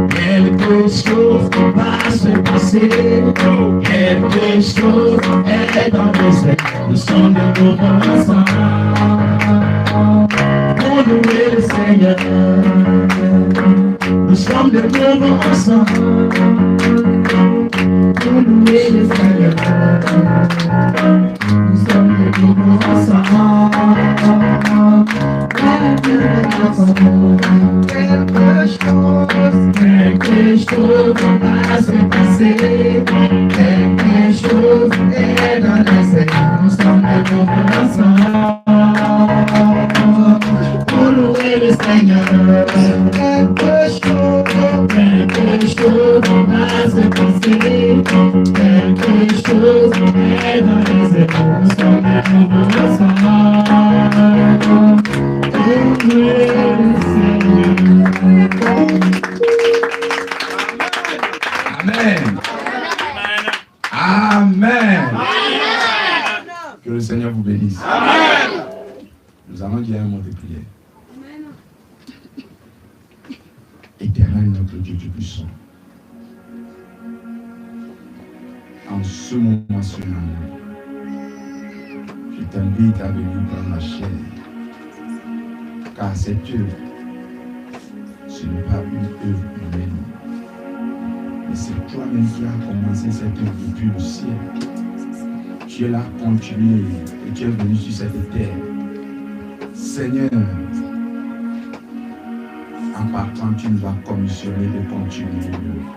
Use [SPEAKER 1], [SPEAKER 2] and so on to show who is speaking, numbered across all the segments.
[SPEAKER 1] Quelque chose va se passer, quelque chose est dans les airs. Nous sommes de nouveau ensemble pour louer le Seigneur. Nous sommes de nouveau ensemble pour louer le Seigneur. Nous sommes de nouveau ensemble. Quelque chose va se passer, quelque chose est dans les airs. Nous sommes de nouveau ensemble pour louer le Seigneur. Quelque chose va se passer, quelque chose est dans les airs. Nous sommes de nouveau ensemble pour louer le Seigneur.
[SPEAKER 2] Amen. Amen. Que le Seigneur vous bénisse. Amen. Nous allons dire un mot de prière. Éternel notre Dieu Tout-Puissant, en ce moment solennel, je t'invite à venir prendre la chair, car cette œuvre, ce n'est pas une œuvre humaine. Et c'est toi-même qui as commencé cette œuvre depuis le ciel. Tu es là continué et tu es venu sur cette terre. Seigneur, en partant, tu nous as commissionné de continuer l'œuvre.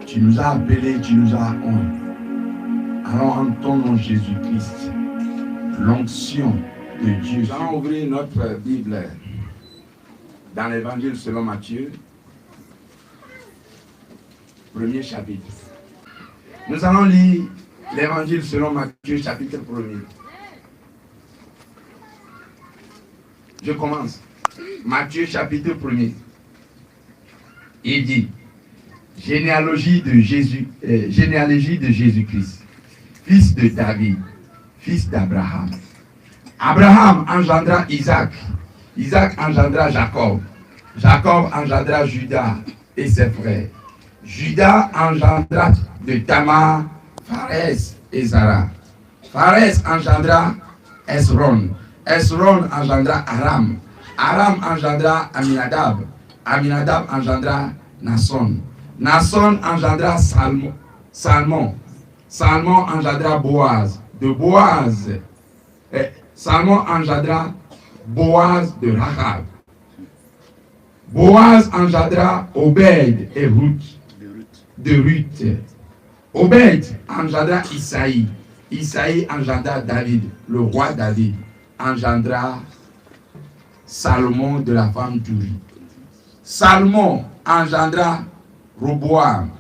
[SPEAKER 2] Tu nous as appelés, tu nous as honte. Alors en ton nom Jésus-Christ, l'onction de Dieu. Nous allons ouvrir notre Bible dans l'évangile selon Matthieu. Premier chapitre. Nous allons lire l'évangile selon Matthieu, chapitre 1er. Je commence. Matthieu, chapitre 1er. Il dit, généalogie de Jésus-Christ, fils de David, fils d'Abraham. Abraham engendra Isaac. Isaac engendra Jacob. Jacob engendra Judas et ses frères. Judas engendra de Tamar, Pharès et Zara. Pharès engendra Esron. Esron engendra Aram. Aram engendra Aminadab. Aminadab engendra Nasson. Nasson engendra Salmon. Salmon engendra Boaz. De Boaz, Salmon engendra Boaz de Rahab. Boaz engendra Obed et Ruth. De Ruth. Obed engendra Isaïe. Isaïe engendra David, le roi David. Engendra Salomon de la femme d'Uri. Salomon engendra Roboam.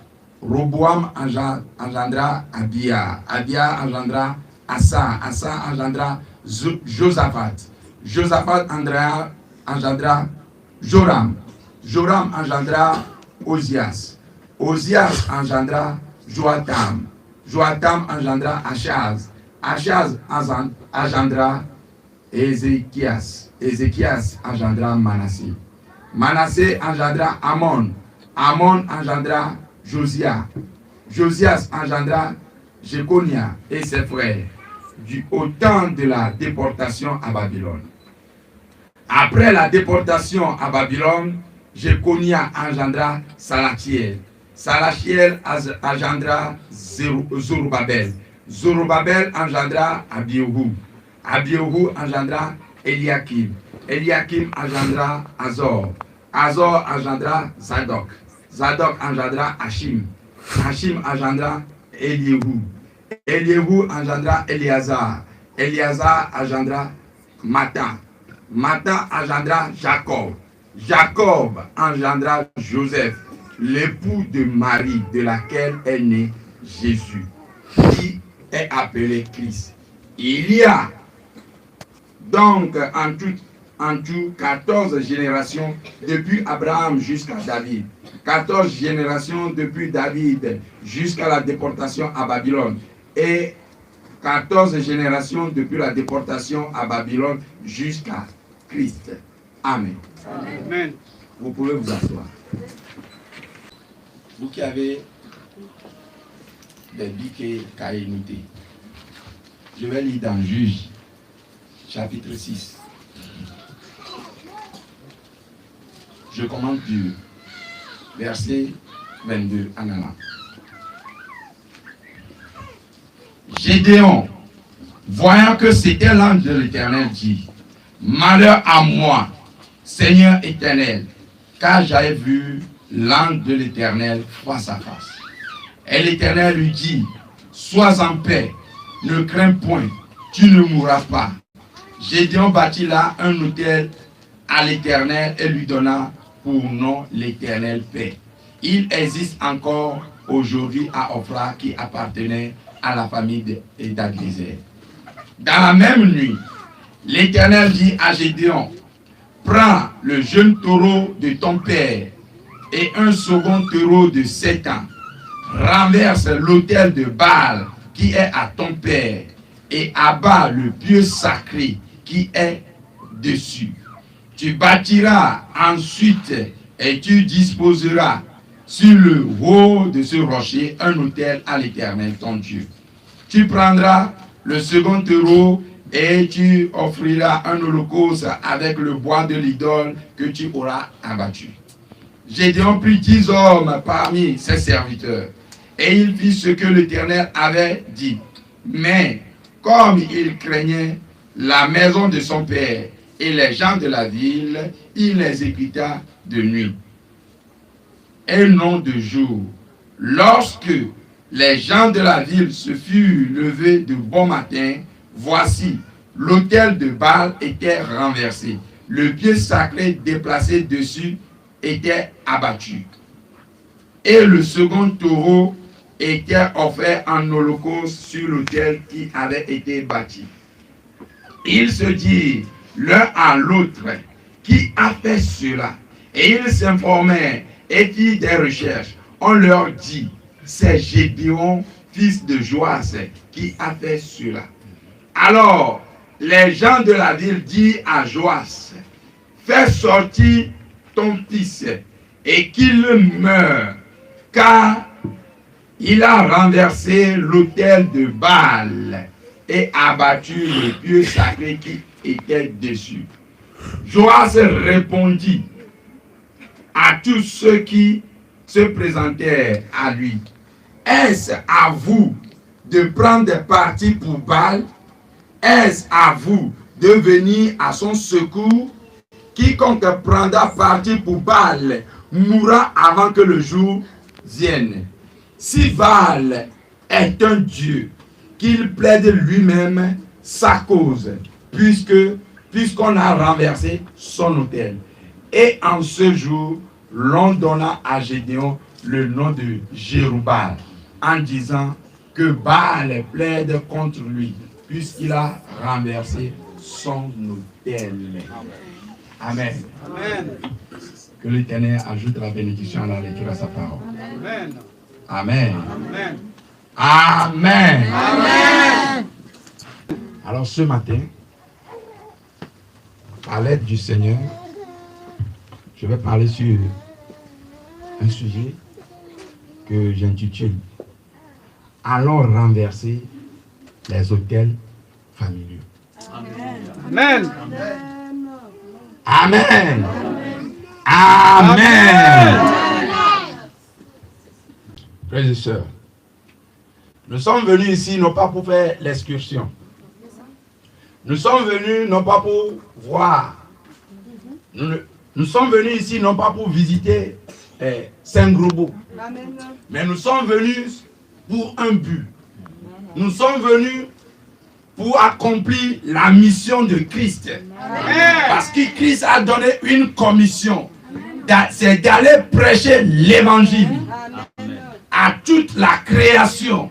[SPEAKER 2] Roboam engendra Abia. Abia engendra Asa. Asa engendra Josaphat. Josaphat engendra Joram. Joram engendra Osias. Osias engendra Joatam. Joatam engendra Achaz. Achaz engendra Ézéchias. Ézéchias engendra Manassé. Manassé engendra Amon. Amon engendra Josia. Josias engendra Jéconia et ses frères au temps de la déportation à Babylone. Après la déportation à Babylone, Jéconia engendra Salatiel. Salatiel engendra Zorobabel. Zorobabel engendra Abihu. Abihu engendra Eliakim. Eliakim engendra Azor. Azor engendra Zadok. Zadok engendra Hachim. Hachim engendra Eliéhu. Eliéhu engendra Éléazar. Éléazar engendra Matan. Matan engendra Jacob. Jacob engendra Joseph, l'époux de Marie, de laquelle est né Jésus, qui est appelé Christ. Il y a donc en tout 14 générations depuis Abraham jusqu'à David. 14 générations depuis David jusqu'à la déportation à Babylone. Et 14 générations depuis la déportation à Babylone jusqu'à Christ. Amen.
[SPEAKER 3] Amen.
[SPEAKER 2] Vous pouvez vous asseoir. Vous qui avez des biquets cahiers notés, je vais lire dans Juge, chapitre 6. Je commence du verset 22 en allant. Gédéon, voyant que c'était l'ange de l'Éternel, dit: malheur à moi, Seigneur éternel, car j'avais vu l'ange de l'Éternel face à face. Et l'Éternel lui dit: sois en paix, ne crains point, tu ne mourras pas. Gédéon bâtit là un autel à l'Éternel et lui donna pour nom l'Éternel paix. Il existe encore aujourd'hui à Ophra qui appartenait à la famille d'Abiezer. Dans la même nuit, l'Éternel dit à Gédéon: prends le jeune taureau de ton père et un second taureau de 7 ans. Renverse l'autel de Baal qui est à ton père et abat le pieu sacré qui est dessus. Tu bâtiras ensuite et tu disposeras sur le haut de ce rocher un autel à l'Éternel ton Dieu. Tu prendras le second taureau et tu offriras un holocauste avec le bois de l'idole que tu auras abattu. Gédéon prit 10 hommes parmi ses serviteurs et il fit ce que l'Éternel avait dit. Mais comme il craignait la maison de son père et les gens de la ville, il les exécuta de nuit et non de jour. Lorsque les gens de la ville se furent levés de bon matin, voici, l'autel de Baal était renversé. Le pied sacré déplacé dessus était abattu. Et le second taureau était offert en holocauste sur l'autel qui avait été bâti. Ils se dirent l'un à l'autre: qui a fait cela? Et ils s'informèrent et firent des recherches. On leur dit: c'est Gédéon, fils de Joas, qui a fait cela. Alors, les gens de la ville dirent à Joas: fais sortir ton fils et qu'il meure, car il a renversé l'autel de Baal et abattu le pieu sacré qui était dessus. Joas répondit à tous ceux qui se présentèrent à lui: est-ce à vous de prendre des partis pour Baal? Est-ce à vous de venir à son secours? Quiconque prendra parti pour Baal mourra avant que le jour vienne. Si Baal est un dieu, qu'il plaide lui-même sa cause, puisqu'on a renversé son autel. Et en ce jour, l'on donna à Gédéon le nom de Jérubal, en disant que Baal plaide contre lui, puisqu'il a renversé son autel. Amen.
[SPEAKER 3] Amen.
[SPEAKER 2] Que l'Éternel ajoute la bénédiction à la lecture à sa parole.
[SPEAKER 3] Amen.
[SPEAKER 2] Amen.
[SPEAKER 3] Amen.
[SPEAKER 2] Amen.
[SPEAKER 3] Amen.
[SPEAKER 2] Alors ce matin, à l'aide du Seigneur, je vais parler sur un sujet que j'intitule « Allons renverser les autels familiaux ».
[SPEAKER 3] Amen.
[SPEAKER 2] Amen. Amen. Frères et sœurs, nous sommes venus ici non pas pour faire l'excursion. Nous sommes venus non pas pour voir. Nous sommes venus ici non pas pour visiter Saint-Grobo. Mais nous sommes venus pour un but. Nous sommes venus pour accomplir la mission de Christ. Parce que Christ a donné une commission. C'est d'aller prêcher l'évangile à toute la création.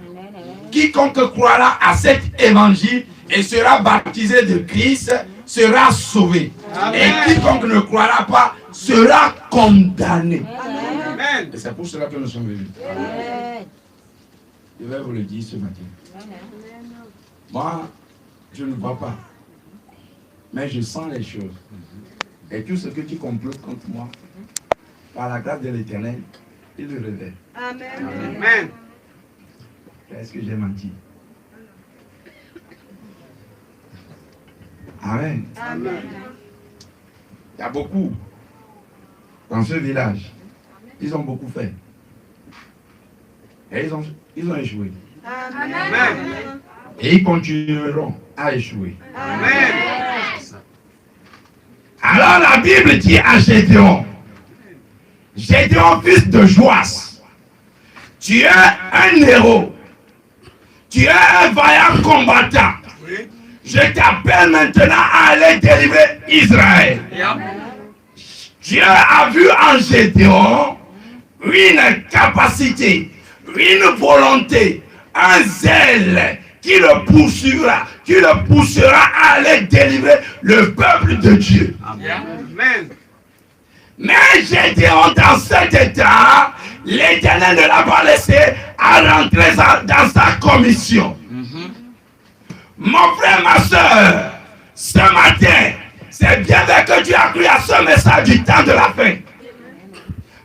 [SPEAKER 2] Quiconque croira à cet évangile et sera baptisé de Christ sera sauvé. Amen. Et quiconque ne croira pas sera condamné. Amen. Et c'est pour cela que nous sommes venus. Amen. Je vais vous le dire ce matin. Amen. Moi, je ne vois pas, mais je sens les choses. Et tout ce que tu complotes contre moi, par la grâce de l'Éternel, il le révèle.
[SPEAKER 4] Amen.
[SPEAKER 3] Amen.
[SPEAKER 2] Est-ce que j'ai menti? Amen.
[SPEAKER 4] Amen.
[SPEAKER 2] Il y a beaucoup dans ce village. Ils ont beaucoup fait. Et ils ont échoué.
[SPEAKER 4] Amen.
[SPEAKER 2] Et ils continueront à échouer.
[SPEAKER 3] Amen.
[SPEAKER 2] Alors la Bible dit à Gédéon, Gédéon, fils de Joas, tu es un héros, tu es un vaillant combattant.
[SPEAKER 3] Oui.
[SPEAKER 2] Je t'appelle maintenant à aller délivrer Israël.
[SPEAKER 3] Yeah.
[SPEAKER 2] Dieu a vu en Gédéon une capacité, une volonté, un zèle qui le poussera à aller délivrer le peuple de Dieu.
[SPEAKER 3] Amen.
[SPEAKER 2] Mais Gédéon, dans cet état, l'Éternel ne l'a pas laissé à rentrer dans sa commission. Mon frère, ma soeur, ce matin, c'est bien vrai que tu as cru à ce message du temps de la fin.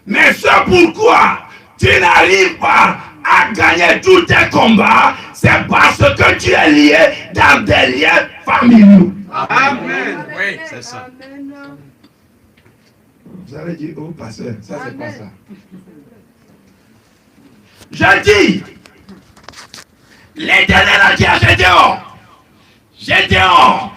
[SPEAKER 2] Mais ce pourquoi tu n'arrives pas à gagner tous tes combats, c'est parce que tu es lié dans des liens familiaux.
[SPEAKER 3] Amen. Oui, c'est ça.
[SPEAKER 2] Vous avez dit, oh pasteur, ça c'est pas ça. Je dis, l'Éternel a dit à Gédéon, Gédéon,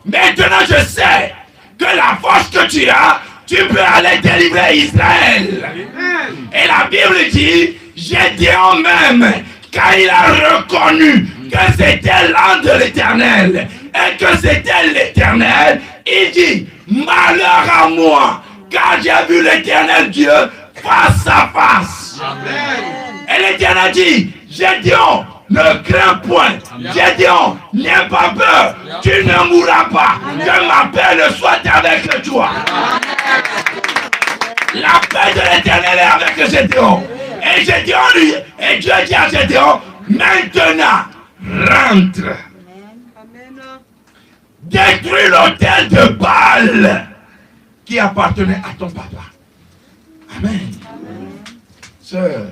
[SPEAKER 2] maintenant je sais que la force que tu as, tu peux aller délivrer Israël.
[SPEAKER 3] Amen.
[SPEAKER 2] Et la Bible dit, Gédéon même, quand il a reconnu que c'était l'an de l'Éternel et que c'était l'Éternel, il dit, malheur à moi, car j'ai vu l'Éternel Dieu face à face.
[SPEAKER 3] Amen.
[SPEAKER 2] Et l'Éternel dit, Gédéon, ne crains point. Gédéon, n'aie pas peur. Tu ne mourras pas. Que ma paix ne soit avec toi. La paix de l'Éternel est avec Gédéon. Et Gédéon lui, et Dieu dit à Gédéon, maintenant, rentre. Détruis l'autel de Baal qui appartenait à ton papa. Amen. Sœur,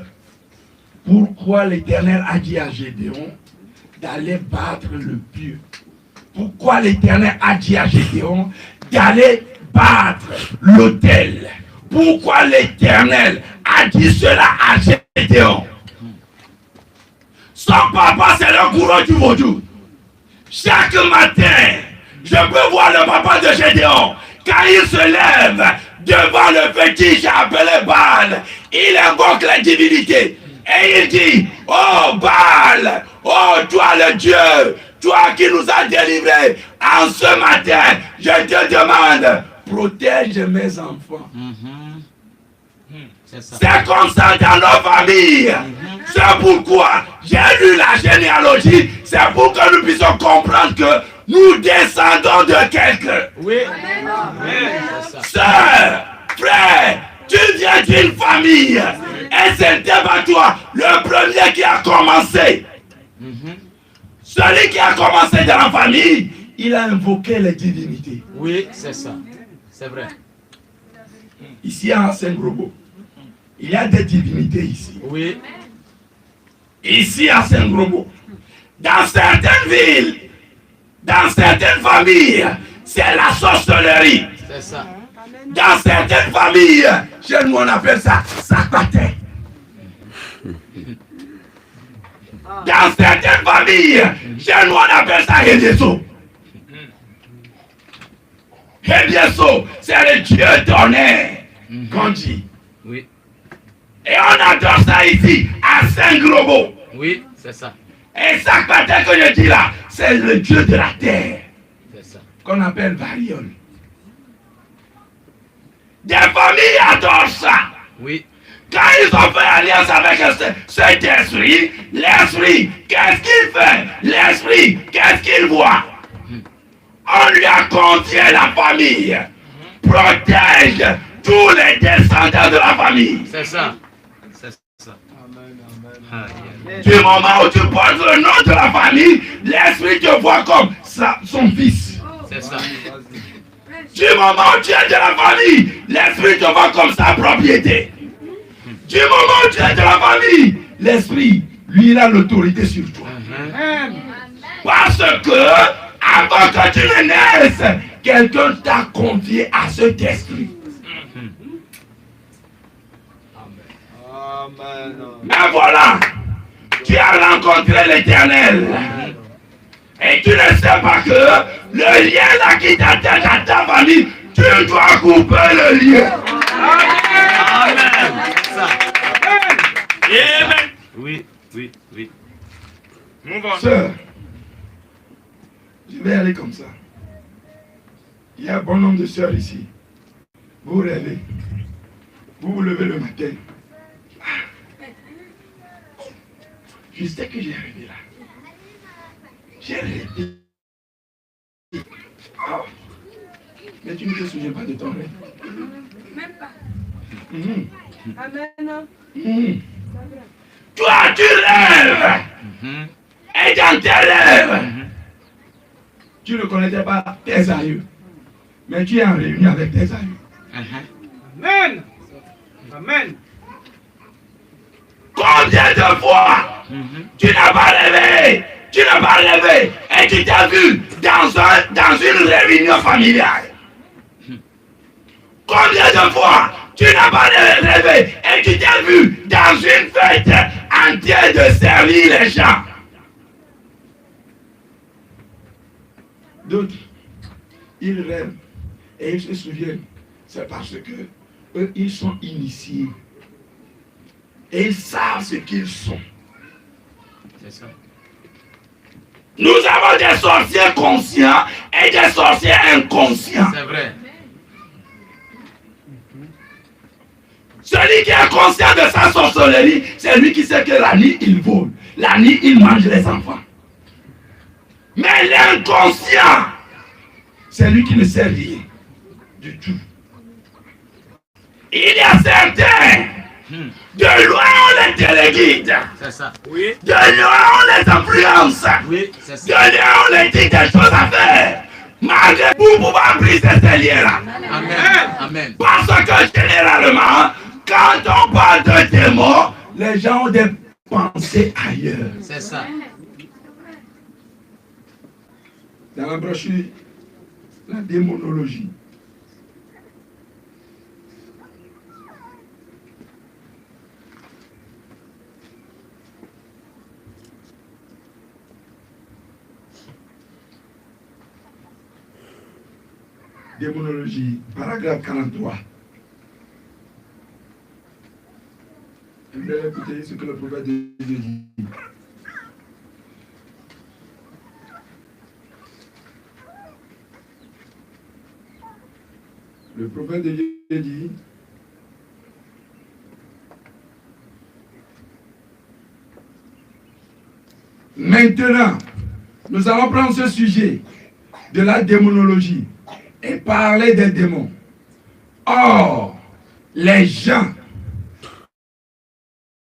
[SPEAKER 2] pourquoi l'Éternel a dit à Gédéon d'aller battre le pieu? Pourquoi l'Éternel a dit à Gédéon d'aller battre l'autel? Pourquoi l'Éternel a dit cela à Gédéon? Son papa, c'est le courant du vaudou. Chaque matin, je peux voir le papa de Gédéon. Quand il se lève devant le fétiche appelé Baal, il invoque la divinité. Et il dit, oh Baal, oh toi le Dieu, toi qui nous as délivrés, en ce matin, je te demande, protège mes enfants. C'est comme ça dans nos familles. C'est pourquoi j'ai lu la généalogie. C'est pour que nous puissions comprendre que nous descendons de quelqu'un.
[SPEAKER 3] Oui.
[SPEAKER 2] Sœur, frère, tu viens d'une famille. Et c'est pas toi le premier qui a commencé. Celui qui a commencé dans la famille, il a invoqué les divinités.
[SPEAKER 3] Oui, c'est ça. C'est vrai.
[SPEAKER 2] Ici à Saint-Grobo, il y a des divinités ici.
[SPEAKER 3] Oui.
[SPEAKER 2] Ici à Saint-Grobo, dans certaines villes, dans certaines familles, c'est la sorcellerie.
[SPEAKER 3] C'est ça.
[SPEAKER 2] Dans certaines familles, chez nous on appelle ça sacraté. Dans certaines familles, chez nous on appelle ça Hedieso. Hedieso, c'est le Dieu donné, qu'on dit.
[SPEAKER 3] Oui.
[SPEAKER 2] Et on adore ça ici, à Saint-Grobo.
[SPEAKER 3] Oui, c'est ça.
[SPEAKER 2] Et sacraté que je dis là, c'est le Dieu de la terre,
[SPEAKER 3] C'est ça.
[SPEAKER 2] qu'on appelle Variol. Des familles adorent ça.
[SPEAKER 3] Oui.
[SPEAKER 2] Quand ils ont fait alliance avec cet esprit, l'esprit, qu'est-ce qu'il fait? L'esprit, qu'est-ce qu'il voit? On lui a confié la famille. Protège tous les descendants de la famille.
[SPEAKER 3] C'est ça. C'est ça.
[SPEAKER 2] Du moment où tu portes le nom de la famille, l'esprit te voit comme son fils.
[SPEAKER 3] C'est ça.
[SPEAKER 2] Du moment où tu es de la famille, l'esprit te voit comme sa propriété. Du moment où tu es de la famille, l'esprit, lui, il a l'autorité sur toi. Parce que, avant que tu ne naisses, quelqu'un t'a confié à cet esprit. Mais voilà, tu as rencontré l'Éternel. Et tu ne sais pas que le lien là qui t'attache à ta famille, tu dois couper le lien.
[SPEAKER 3] Amen. Amen. Oui.
[SPEAKER 2] Sœur, je vais aller comme ça. Il y a un bon nombre de sœurs ici. Vous rêvez. Vous vous levez le matin. Je sais que j'ai rêvé là. J'ai rêvé. Oh. Mais tu ne te souviens pas de ton rêve.
[SPEAKER 4] Même pas.
[SPEAKER 1] Amen.
[SPEAKER 2] Toi, tu rêves. Et dans tes rêves, tu ne connaissais pas tes aïeux. Mais tu es en réunion avec tes aïeux.
[SPEAKER 5] Amen. Amen.
[SPEAKER 2] Combien de fois tu n'as pas rêvé? Tu n'as pas rêvé et tu t'es vu dans une réunion familiale. Combien de fois tu n'as pas rêvé et tu t'es vu dans une fête entière de servir les gens? D'autres, ils rêvent et ils se souviennent. C'est parce que eux, ils sont initiés. Et ils savent ce qu'ils sont.
[SPEAKER 3] C'est ça.
[SPEAKER 2] Nous avons des sorciers conscients et des sorciers inconscients.
[SPEAKER 3] C'est vrai.
[SPEAKER 2] Celui qui est conscient de sa sorcellerie, c'est lui qui sait que la nuit, il vole. La nuit, il mange les enfants. Mais l'inconscient, c'est lui qui ne sait rien du tout. Il y a certains, de loin on les téléguide.
[SPEAKER 3] C'est ça.
[SPEAKER 5] Oui.
[SPEAKER 2] De loin on les influence.
[SPEAKER 3] Oui, c'est ça.
[SPEAKER 2] De loin on les dit des choses à faire. Malgré pour pouvoir briser ces liens-là.
[SPEAKER 3] Amen.
[SPEAKER 2] Parce que généralement, quand on parle de démons, les gens ont des pensées ailleurs.
[SPEAKER 3] C'est ça.
[SPEAKER 2] Dans la brochure, la démonologie. Démonologie, paragraphe 43. J'aimerais écouter ce que le prophète de Dieu dit. Le prophète de Dieu dit, maintenant, nous allons prendre ce sujet de la démonologie et parler des démons. Or, les gens,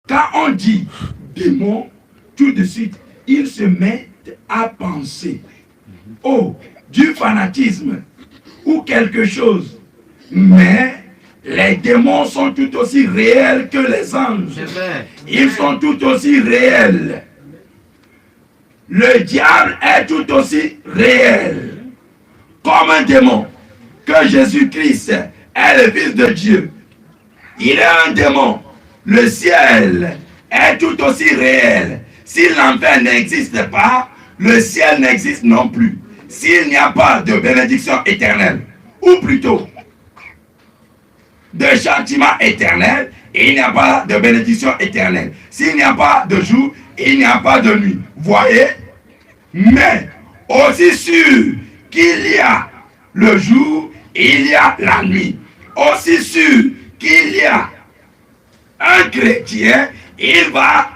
[SPEAKER 2] quand on dit démon, tout de suite, ils se mettent à penser du fanatisme ou quelque chose. Mais les démons sont tout aussi réels que les anges.
[SPEAKER 3] C'est vrai.
[SPEAKER 2] Ils sont tout aussi réels. Le diable est tout aussi réel. Comme un démon. Que Jésus-Christ est le Fils de Dieu. Il est un démon. Le ciel est tout aussi réel. Si l'enfer n'existe pas, le ciel n'existe non plus. S'il n'y a pas de bénédiction éternelle, ou plutôt de châtiment éternel, il n'y a pas de bénédiction éternelle. S'il n'y a pas de jour, il n'y a pas de nuit. Voyez? Mais aussi sûr qu'il y a le jour, il y a la nuit. Aussi sûr qu'il y a un chrétien, il va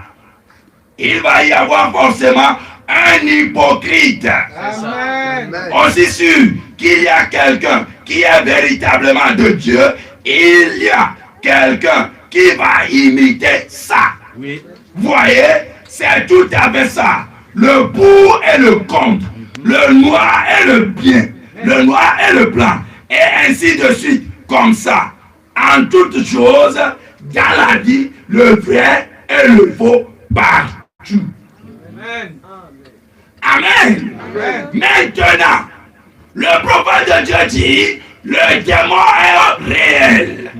[SPEAKER 2] y avoir forcément un hypocrite.
[SPEAKER 5] Amen.
[SPEAKER 2] Aussi sûr qu'il y a quelqu'un qui est véritablement de Dieu, il y a quelqu'un qui va imiter ça.
[SPEAKER 3] Oui.
[SPEAKER 2] Voyez, c'est tout à fait ça. Le pour et le contre. Le noir et le bien. Le noir et le blanc. Et ainsi de suite, comme ça. En toutes choses, dans la vie, le vrai et le faux partout.
[SPEAKER 5] Amen.
[SPEAKER 2] Amen.
[SPEAKER 5] Amen.
[SPEAKER 2] Maintenant, le prophète de Dieu dit, le démon est réel.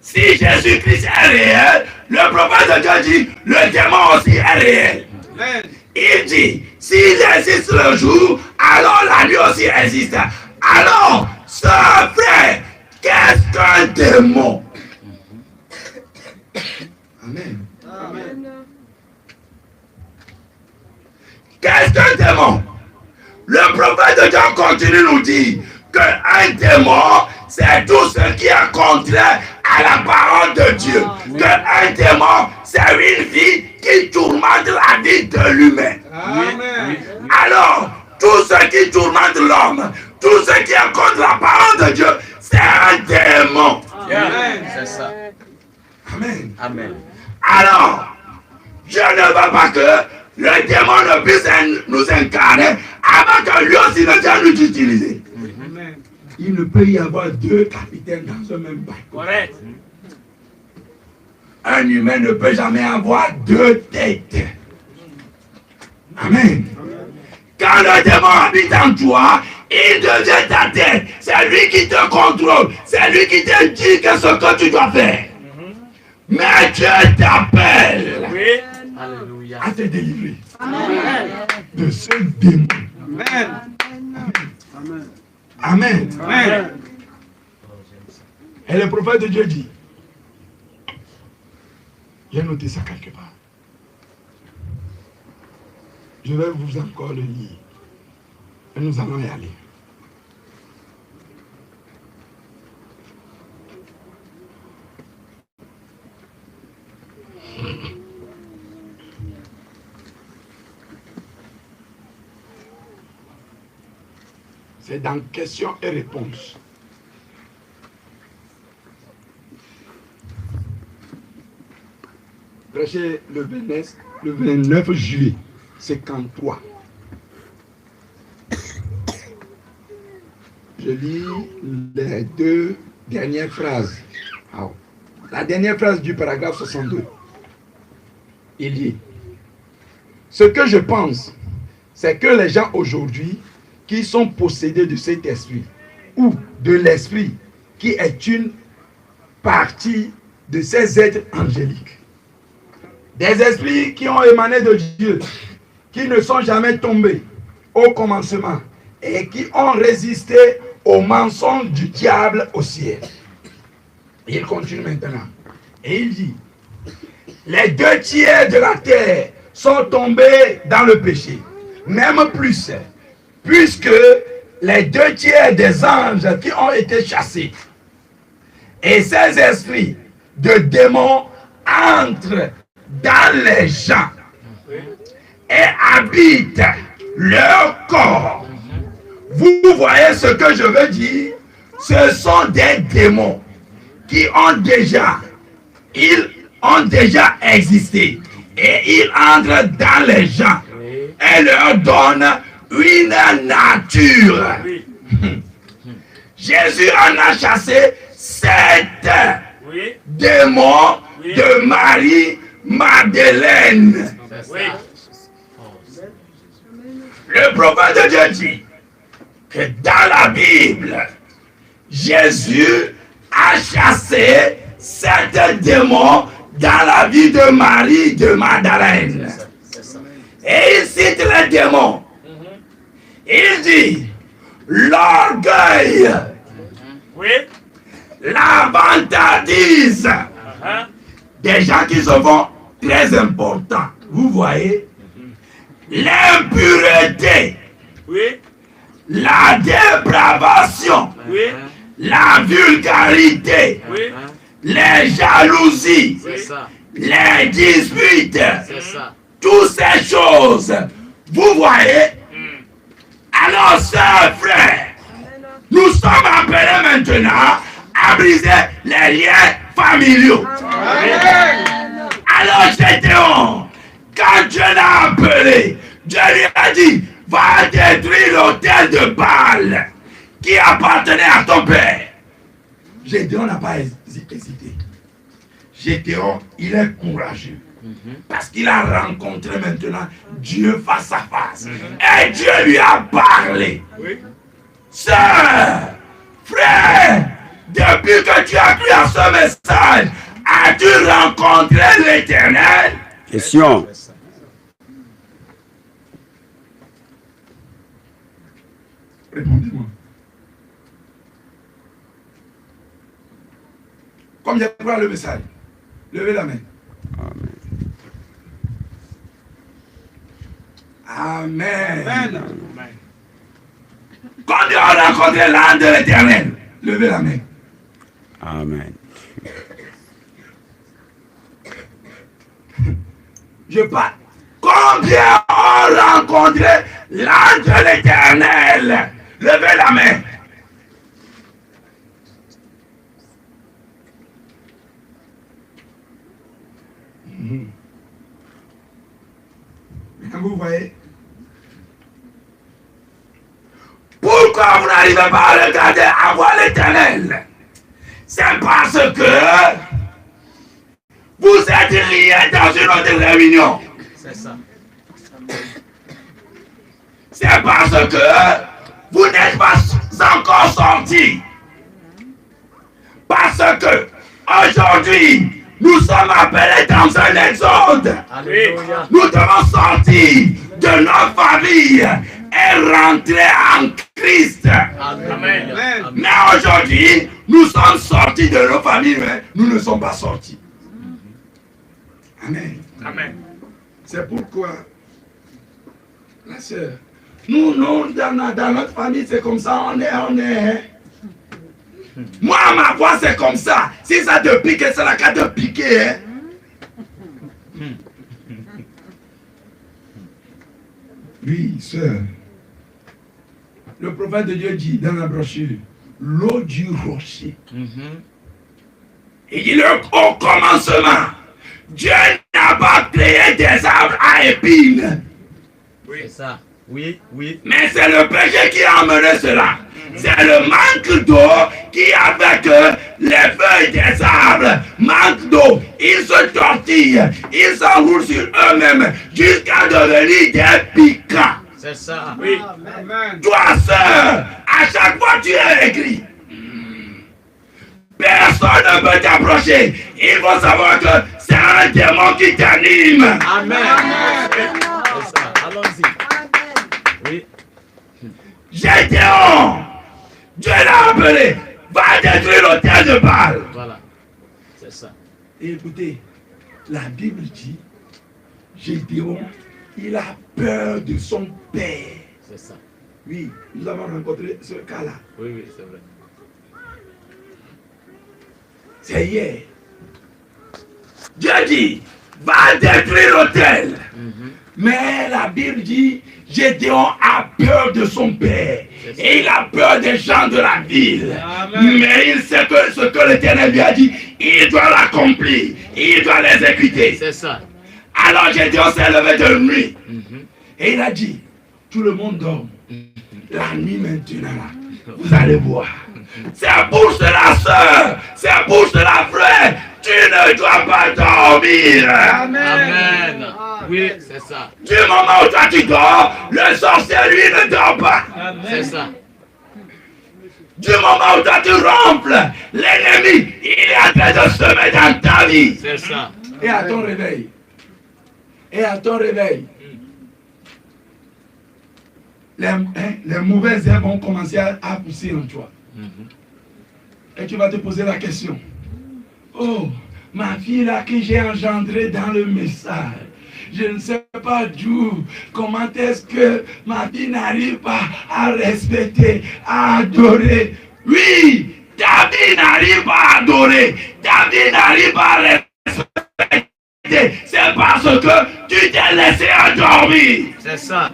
[SPEAKER 2] Si Jésus-Christ est réel, le prophète de Dieu dit, le démon aussi est réel.
[SPEAKER 5] Amen.
[SPEAKER 2] Il dit, s'il existe le jour, alors la nuit aussi existe. Alors, ce frère, qu'est-ce qu'un démon? Amen.
[SPEAKER 5] Amen.
[SPEAKER 2] Qu'est-ce qu'un démon? Le prophète de Dieu continue nous dire qu'un démon, c'est tout ce qui est contraire à la parole de Dieu. Qu'un démon, c'est une vie qui tourmente la vie de l'humain.
[SPEAKER 5] Amen.
[SPEAKER 2] Alors, tout ce qui tourmente l'homme, tout ce qui est contre la parole de Dieu, c'est un démon.
[SPEAKER 5] Amen.
[SPEAKER 3] C'est ça.
[SPEAKER 2] Amen.
[SPEAKER 3] Amen.
[SPEAKER 2] Alors, je ne veux pas que le démon ne puisse nous incarner avant que lui aussi ne vienne nous utiliser.
[SPEAKER 5] Amen.
[SPEAKER 2] Il ne peut y avoir deux capitaines dans un même bateau.
[SPEAKER 3] Correct.
[SPEAKER 2] Un humain ne peut jamais avoir deux têtes. Amen. Quand le démon habite en toi, il devient ta tête. C'est lui qui te contrôle. C'est lui qui te dit que ce que tu dois faire. Mais Dieu t'appelle
[SPEAKER 3] Alléluia.
[SPEAKER 2] à te délivrer de ce démon.
[SPEAKER 5] Amen.
[SPEAKER 2] Amen.
[SPEAKER 5] Amen.
[SPEAKER 2] Et le prophète de Dieu dit, j'ai noté ça quelque part. Je vais vous encore le lire. Et nous allons y aller. C'est dans questions et réponses. Prêché le 29 juillet 53. Je lis les deux dernières phrases. La dernière phrase du paragraphe 62. Il dit, ce que je pense, c'est que les gens aujourd'hui qui sont possédés de cet esprit ou de l'esprit qui est une partie de ces êtres angéliques, des esprits qui ont émané de Dieu, qui ne sont jamais tombés au commencement et qui ont résisté au mensonge du diable au ciel. Il continue maintenant et il dit, les 2/3 de la terre sont tombés dans le péché, même plus, puisque les 2/3 des anges qui ont été chassés et ces esprits de démons entrent dans les gens et habitent leur corps. Vous voyez ce que je veux dire? Ce sont des démons qui ont déjà existé et ils entrent dans les gens et leur donnent une nature. Jésus en a chassé 7 démons de Marie-Madeleine. Le prophète de Dieu dit que dans la Bible, Jésus a chassé 7 démons dans la vie de Marie de Madeleine. Et il cite les démons. Il dit l'orgueil, la vantardise, des gens qui se font très importants. Vous voyez, l'impureté, la dépravation, la vulgarité, les jalousies, les disputes, toutes ces choses. Vous voyez? Alors, sœurs, frères, nous sommes appelés maintenant à briser les liens familiaux. Alors, Gédéon, quand Dieu l'a appelé, Dieu lui a dit, va détruire l'autel de Baal qui appartenait à ton père. Gédéon n'a pas hésité. Gédéon, il est courageux. Parce qu'il a rencontré maintenant Dieu face à face. Et Dieu lui a parlé.
[SPEAKER 5] Oui.
[SPEAKER 2] Sœur, frère, depuis que tu as cru à ce message, as-tu rencontré l'Éternel?
[SPEAKER 6] Question.
[SPEAKER 2] Répondez-moi. Comme j'ai pris le message, levez la main. Amen.
[SPEAKER 5] Amen.
[SPEAKER 2] Quand tu as rencontré l'âme de l'Éternel, levez la main.
[SPEAKER 6] Amen.
[SPEAKER 2] Je parle. Combien ont rencontré l'âme de l'Éternel? Levez la main. Vous voyez? Pourquoi vous n'arrivez pas à regarder, à voir l'Éternel? C'est parce que vous êtes liés dans une autre réunion.
[SPEAKER 3] C'est ça.
[SPEAKER 2] C'est parce que vous n'êtes pas encore sortis. Parce que aujourd'hui, nous sommes appelés dans un exode.
[SPEAKER 3] Alléluia.
[SPEAKER 2] Nous devons sortir de nos familles et rentrer en Christ.
[SPEAKER 3] Amen.
[SPEAKER 5] Amen.
[SPEAKER 2] Mais aujourd'hui, nous sommes sortis de nos familles, mais nous ne sommes pas sortis. Amen.
[SPEAKER 5] Amen.
[SPEAKER 2] C'est pourquoi, la sœur, nous, dans notre famille, c'est comme ça, on est. Hein? Moi, ma voix, c'est comme ça. Si ça te pique, c'est la carte de piquer. Hein? Oui, sœur. Le prophète de Dieu dit dans la brochure, l'eau du rocher. Il dit au commencement, Dieu n'a pas créé des arbres à épines.
[SPEAKER 3] C'est ça. Oui, oui.
[SPEAKER 2] Mais c'est le péché qui a amené cela. C'est le manque d'eau qui a fait que les feuilles des arbres manquent d'eau. Ils se tortillent, ils s'enroulent sur eux-mêmes jusqu'à devenir des piquants.
[SPEAKER 3] C'est ça.
[SPEAKER 5] Oui. Amen.
[SPEAKER 2] Toi, sœur, à chaque fois tu es écrit. Personne ne peut t'approcher. Il faut savoir que c'est un démon qui t'anime.
[SPEAKER 3] Amen. C'est ça. Allons-y. Oui.
[SPEAKER 2] Gédéon, Dieu l'a appelé, va détruire l'autel de Baal.
[SPEAKER 3] Voilà. C'est ça.
[SPEAKER 2] Et écoutez, la Bible dit, Gédéon, il a peur de son père.
[SPEAKER 3] C'est ça.
[SPEAKER 2] Oui, nous avons rencontré ce cas-là.
[SPEAKER 3] Oui, oui, c'est vrai.
[SPEAKER 2] C'est hier. Dieu dit, va détruire l'autel. Mais la Bible dit, Gédéon a peur de son père. Et il a peur des gens de la ville.
[SPEAKER 5] Amen.
[SPEAKER 2] Mais il sait que ce que l'Éternel lui a dit, il doit l'accomplir. Il doit l'exécuter.
[SPEAKER 3] C'est ça.
[SPEAKER 2] Alors Gédéon s'est levé de nuit. Et il a dit, tout le monde dort. La nuit maintenant, là, vous allez voir. C'est pour cela, sœur. C'est pour cela, frère. Tu ne dois pas dormir.
[SPEAKER 3] Amen. Oui, c'est ça.
[SPEAKER 2] Du moment où toi tu dors, le sorcier lui ne dort pas.
[SPEAKER 3] C'est ça.
[SPEAKER 2] Du moment où toi tu ronfles, l'ennemi, il est en train de semer dans ta vie.
[SPEAKER 3] C'est ça.
[SPEAKER 2] Et à ton réveil. Et à ton réveil. Les mauvaises herbes vont commencer à pousser en toi. Et tu vas te poser la question. Oh, ma fille là que j'ai engendrée dans le message. Je ne sais pas d'où, comment est-ce que ma fille n'arrive pas à respecter, à adorer. Oui, ta fille n'arrive pas à adorer, ta fille n'arrive pas à respecter. C'est parce que tu t'es laissé endormir.
[SPEAKER 3] C'est ça.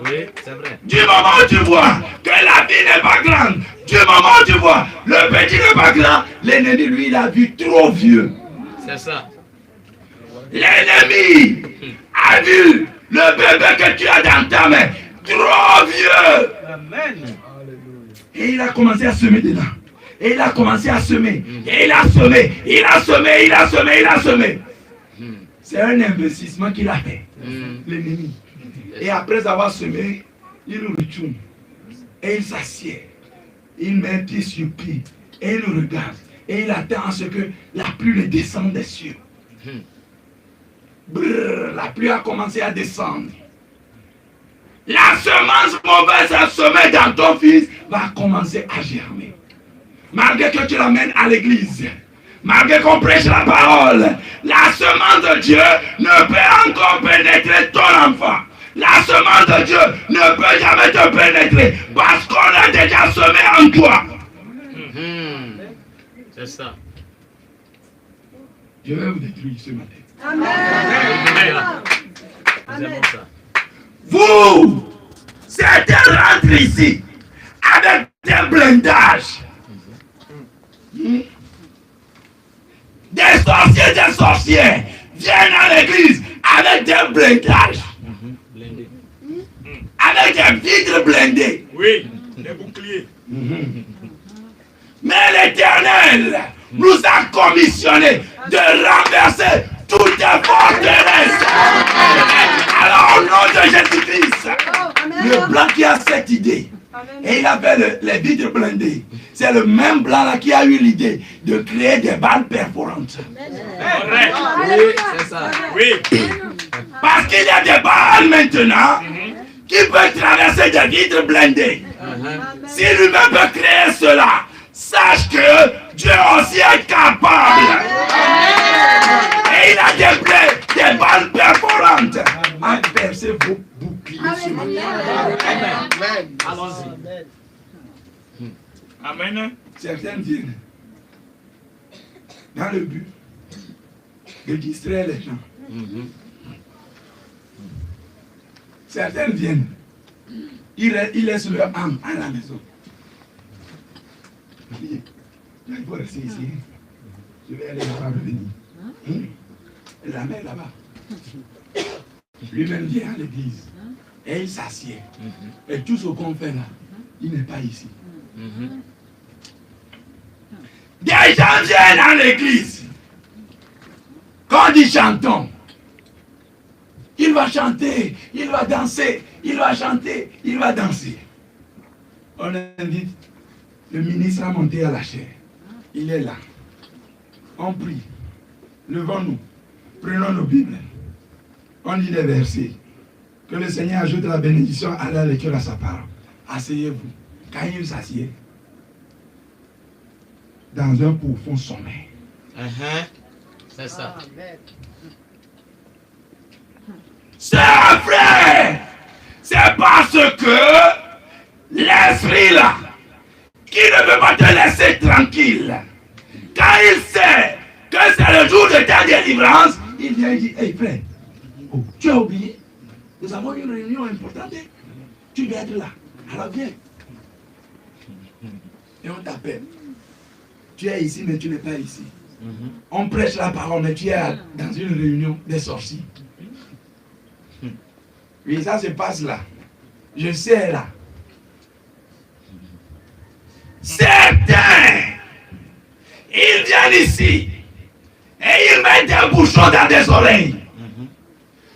[SPEAKER 3] Oui, c'est vrai.
[SPEAKER 2] Du moment où tu vois que la vie n'est pas grande, du moment où tu vois le petit n'est pas grand, l'ennemi, lui, il a vu trop vieux.
[SPEAKER 3] C'est ça.
[SPEAKER 2] L'ennemi a vu le bébé que tu as dans ta main, trop vieux.
[SPEAKER 5] Amen.
[SPEAKER 2] Et il a commencé à semer dedans. Et il a commencé à semer. Et il a semé. Il a semé, il a semé, il a semé. C'est un investissement qu'il a fait. L'ennemi. Et après avoir semé, il retourne. Et il s'assied. Il met pied sur pied. Et il regarde. Et il attend à ce que la pluie ne descende des cieux. Brrr, la pluie a commencé à descendre. La semence mauvaise à semer dans ton fils va commencer à germer. Malgré que tu l'amènes à l'église, malgré qu'on prêche la parole, la semence de Dieu ne peut encore pénétrer ton enfant. La semence de Dieu ne peut jamais te pénétrer parce qu'on a déjà semé en toi.
[SPEAKER 3] C'est ça.
[SPEAKER 2] Je vais vous détruire ce matin.
[SPEAKER 3] Amen. Nous aimons ça.
[SPEAKER 2] Vous, certains rentrent ici avec des blindages. Des sorciers viennent à l'église avec des blindages. Avec des vitres blindées.
[SPEAKER 3] Oui, les boucliers.
[SPEAKER 2] Mais l'Éternel nous a commissionné de renverser toutes les forteresses. Alors au nom de Jésus-Christ, le blanc qui a cette idée, et il avait les vitres blindées, c'est le même blanc là qui a eu l'idée de créer des balles perforantes.
[SPEAKER 3] Correct. Oui, c'est ça. Oui.
[SPEAKER 2] Parce qu'il y a des balles maintenant qui peuvent traverser des vitres blindées. Si lui-même peut créer cela, sache que Dieu aussi est capable. Et il a des balles perforantes à percer vos boucliers.
[SPEAKER 3] Amen. Allons-y.
[SPEAKER 2] Amen. Certains viennent dans le but de distraire les gens. Certains viennent, ils laissent leur âme à la maison. Il faut rester ici. Je vais aller là-bas revenir. La mère là-bas. Lui-même vient à l'église. Et il s'assied. Et tout ce qu'on fait là, il n'est pas ici. Des gens viennent à l'église. Quand dit chantons, il va chanter, il va danser, il va chanter, il va danser. On invite le ministre à monter à la chaire. Il est là. On prie. Levons-nous. Prenons nos Bibles. On lit les versets. Que le Seigneur ajoute la bénédiction à la lecture à sa parole. Asseyez-vous. Quand il s'assied, dans un profond sommeil.
[SPEAKER 3] C'est ça.
[SPEAKER 2] C'est vrai. C'est parce que l'esprit là, qui ne veut pas te laisser tranquille, quand il sait que c'est le jour de ta délivrance, il vient et dit, hey frère, oh, tu as oublié, nous avons une réunion importante, tu dois être là, alors viens. Et on t'appelle. Tu es ici, mais tu n'es pas ici. On prêche la parole, mais tu es dans une réunion des sorciers. Oui, ça se passe là. Je sais là. Certains, ils viennent ici et ils mettent des bouchons dans des oreilles.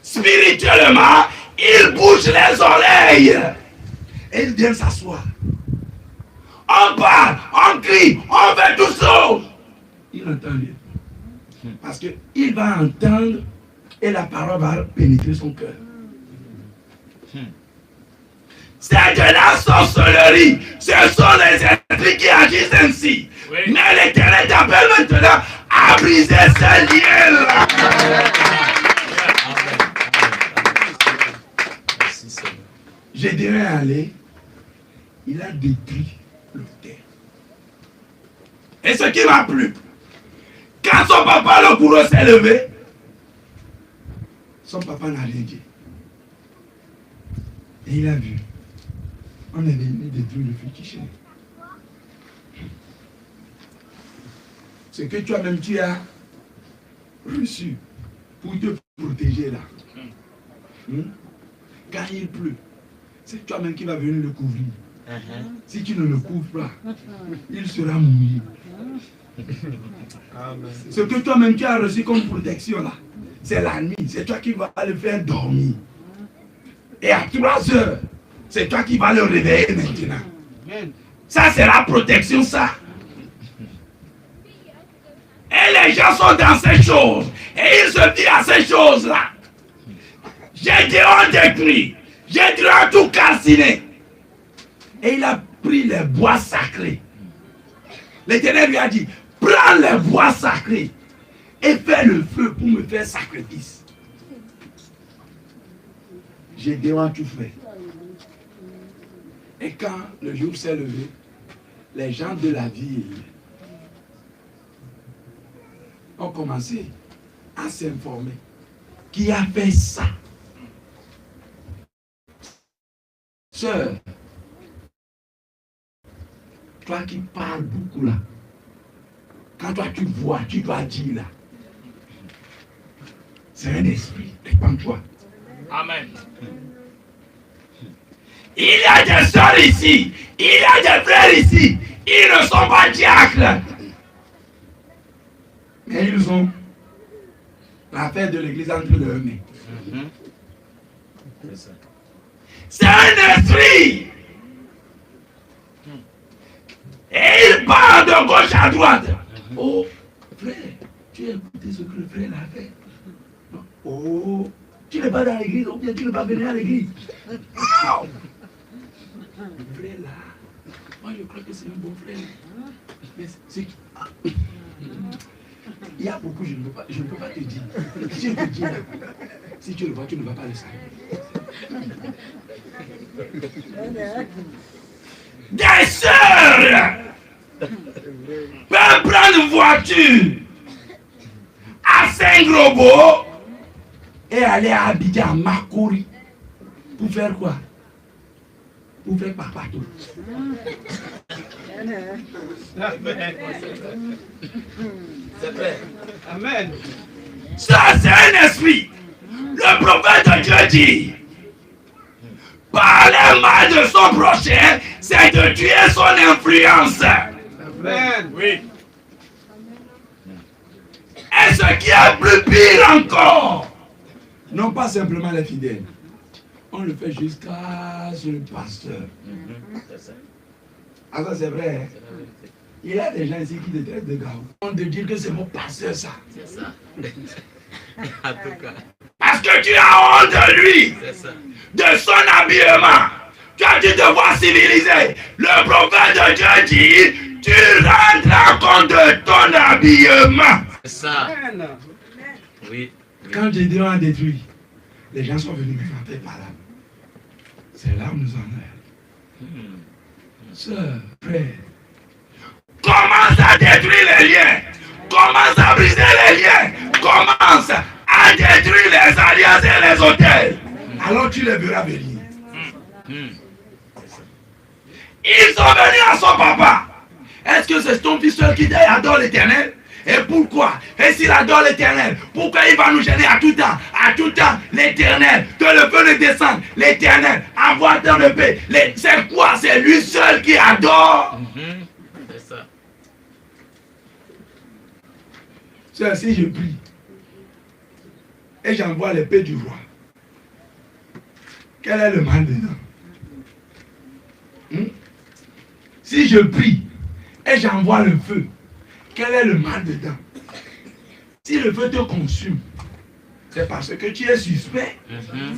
[SPEAKER 2] Spirituellement, ils bouchent les oreilles et ils viennent s'asseoir. On parle, on crie, on fait tout ça. Il n'entend rien. Parce qu'il va entendre et la parole va pénétrer son cœur. C'est de la sorcellerie. Ce sont les esprits qui agissent ainsi. Oui. Mais l'Éternel t'appelle maintenant à briser ces liens-là. Gédéon est allé, il a détruit l'autel. Et ce qui m'a plu, quand son papa, le bourreau, s'est levé, son papa n'a rien dit. Et il a vu. On est venu détruire le fétiche. Ce que toi-même tu as reçu pour te protéger là. Quand il pleut, c'est toi-même qui vas venir le couvrir. Si tu ne le couvres pas, il sera mouillé. Ce que toi-même tu as reçu comme protection là, c'est la nuit. C'est toi qui vas le faire dormir. Et à 3 heures, c'est toi qui vas le réveiller maintenant. Ça, c'est la protection, ça. Et les gens sont dans ces choses. Et ils se disent à ces choses-là. J'ai dû détruire. J'ai dû tout calciner. Et il a pris les bois sacrés. L'Éternel lui a dit, prends les bois sacrés et fais le feu pour me faire sacrifice. J'ai déjà tout fait. Et quand le jour s'est levé, les gens de la ville ont commencé à s'informer. Qui a fait ça? Sœur, toi qui parles beaucoup là, quand toi tu vois, tu dois dire là, c'est un esprit, répands-toi.
[SPEAKER 3] Amen.
[SPEAKER 2] Il y a des sœurs ici, il y a des frères ici, ils ne sont pas diacres. Mais ils ont l'affaire de l'église entre leurs mains. C'est un esprit. Et il part de gauche à droite. Oh, frère, tu as écouté ce que le frère a fait. Oh, tu n'es pas dans l'église, ou bien tu n'es pas venu à l'église. Oh. Le frère là, moi je crois que c'est un bon frère. Mais c'est... Il y a beaucoup, je ne peux pas te dire. Si je te dis là, si tu le vois, tu ne vas pas le savoir. Des sœurs peuvent prendre une voiture à Saint-Grobo et aller à Abidjan, Makori. Pour faire quoi? Pour faire papato.
[SPEAKER 3] C'est vrai.
[SPEAKER 5] Amen.
[SPEAKER 2] Ça, c'est un esprit. Le prophète de Dieu dit, parler mal de son prochain, c'est de tuer son influence.
[SPEAKER 5] Amen.
[SPEAKER 3] Oui.
[SPEAKER 2] Et ce qui est plus pire encore, non pas simplement les fidèles, on le fait jusqu'à sur le pasteur. Ah ça c'est vrai. Il y a des gens ici qui te traitent de gars. On te dit que c'est mon pasteur ça.
[SPEAKER 3] C'est ça. En tout cas.
[SPEAKER 2] Parce que tu as honte de lui,
[SPEAKER 3] C'est ça.
[SPEAKER 2] de son habillement. Tu as dû te voir civilisé. Le prophète de Dieu dit, tu rentres compte de ton habillement.
[SPEAKER 3] C'est ça.
[SPEAKER 5] Amen.
[SPEAKER 3] Oui.
[SPEAKER 2] Quand Gédéon a détruit, les gens sont venus me frapper par là. C'est là où nous en sommes. Sœur, frère, commence à détruire les liens. Commence à briser les liens. Commence à détruire les alliances et les hôtels. Alors tu les verras venir. Ils sont venus à son papa. Est-ce que c'est ton fils seul qui adore l'Éternel? Et pourquoi? Et s'il adore l'Éternel, pourquoi il va nous gêner à tout temps? À tout temps, l'Éternel, que le feu ne descende, l'Éternel, avoir tant de paix. C'est quoi? C'est lui seul qui adore.
[SPEAKER 3] C'est ça.
[SPEAKER 2] C'est si je prie et j'envoie l'épée du roi, quel est le mal dedans? Si je prie et j'envoie le feu, quel est le mal dedans? Si le feu te consume, c'est parce que tu es suspect.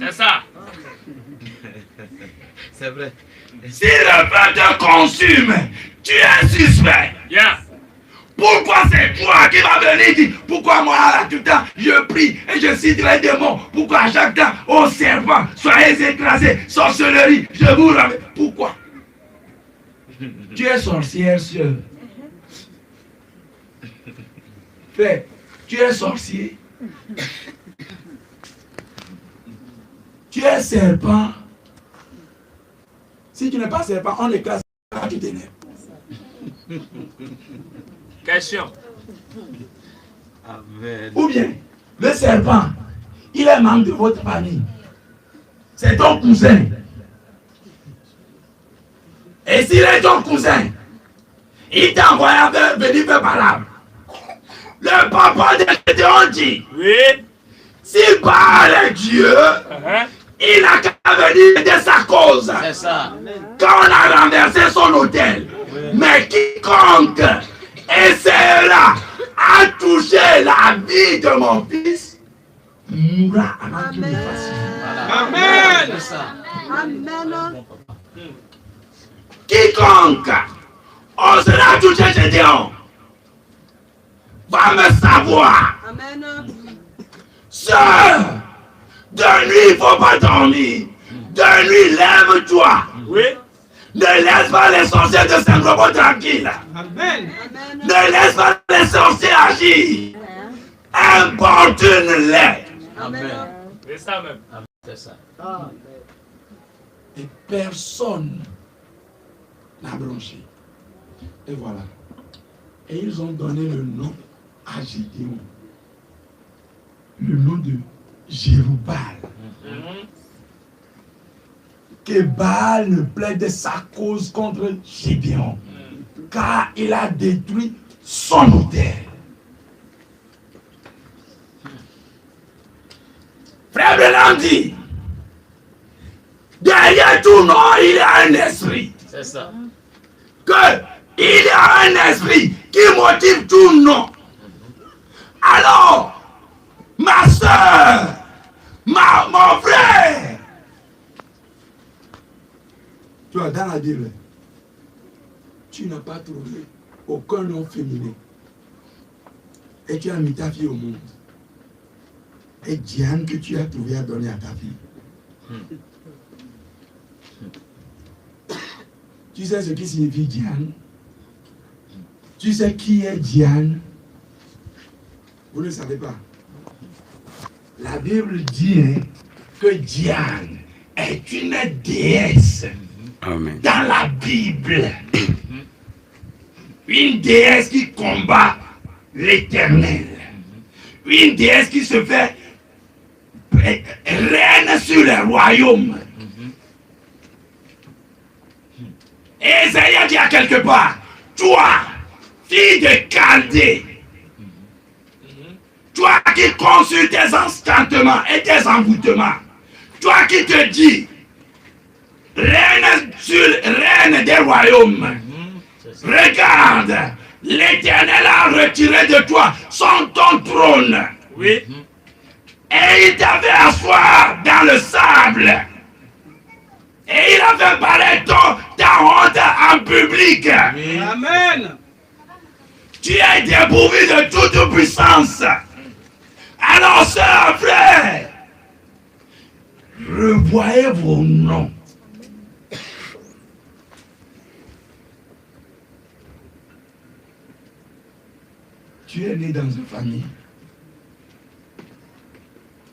[SPEAKER 3] C'est ça. C'est vrai.
[SPEAKER 2] Si le feu te consume, tu es suspect.
[SPEAKER 3] Yeah.
[SPEAKER 2] Pourquoi c'est toi qui vas venir dire, pourquoi moi là tout le temps je prie et je cite les démons? Pourquoi à chaque temps, ô serpent, soyez écrasés, sorcellerie, je vous ramène. Pourquoi? Tu es sorcière, sœur. Frère, tu es sorcier. Tu es serpent. Si tu n'es pas serpent, on écrase quand tu t'énerves.
[SPEAKER 3] Question.
[SPEAKER 5] Amen.
[SPEAKER 2] Ou bien, le serpent, il est membre de votre famille. C'est ton cousin. Et Et si les ton cousin, il t'a envoyé venir faire Balaam, le papa de Gédéon dit,
[SPEAKER 3] Oui.
[SPEAKER 2] si Baal est Dieu, il n'a qu'à venir de sa cause.
[SPEAKER 3] C'est ça.
[SPEAKER 2] Quand on a renversé son autel. Mais quiconque essaiera à toucher la vie de mon fils, mourra avant qu'il ne fasse.
[SPEAKER 5] Amen.
[SPEAKER 3] C'est ça.
[SPEAKER 4] Amen.
[SPEAKER 2] Quiconque osera toucher Gédéon va me savoir.
[SPEAKER 4] Amen.
[SPEAKER 2] Sœur, de nuit, il ne faut pas dormir. De nuit, lève-toi.
[SPEAKER 3] Oui.
[SPEAKER 2] Ne laisse pas les sorciers de Saint-Globo tranquille.
[SPEAKER 5] Amen.
[SPEAKER 2] Ne laisse pas les sorciers agir. Importune-les.
[SPEAKER 3] Amen. C'est ça même. C'est ça.
[SPEAKER 2] Et personne n'a blanchi. Et voilà. Et ils ont donné le nom à Gédéon. Le nom de Jérubbal. Que Baal ne plaide sa cause contre Gédéon. Car il a détruit son autel. Frère Branham dit, derrière tout nom, il y a un esprit.
[SPEAKER 3] C'est ça.
[SPEAKER 2] Il y a un esprit qui motive tout nom. Alors, ma soeur, mon frère, tu vois, dans la Bible, tu n'as pas trouvé aucun nom féminin. Et tu as mis ta fille au monde. Et Diane que tu as trouvé à donner à ta fille. Tu sais ce qui signifie Diane? Tu sais qui est Diane? Vous ne savez pas. La Bible dit que Diane est une déesse.
[SPEAKER 6] Amen.
[SPEAKER 2] Dans la Bible. Une déesse qui combat l'Éternel. Une déesse qui se fait reine sur le royaume. Et Isaïe dit à quelque part, toi, fille de Chaldée, toi qui consultes tes enchantements et tes envoûtements, toi qui te dis, reine des royaumes, regarde, l'Éternel a retiré de toi ton trône.
[SPEAKER 3] Oui.
[SPEAKER 2] Et il t'avait asseoir dans le sable. Et il a fait paraître ta honte en public.
[SPEAKER 5] Amen.
[SPEAKER 2] Tu es dépourvu de toute puissance. Alors, sœurs, frères, revoyez vos noms. Tu es né dans une famille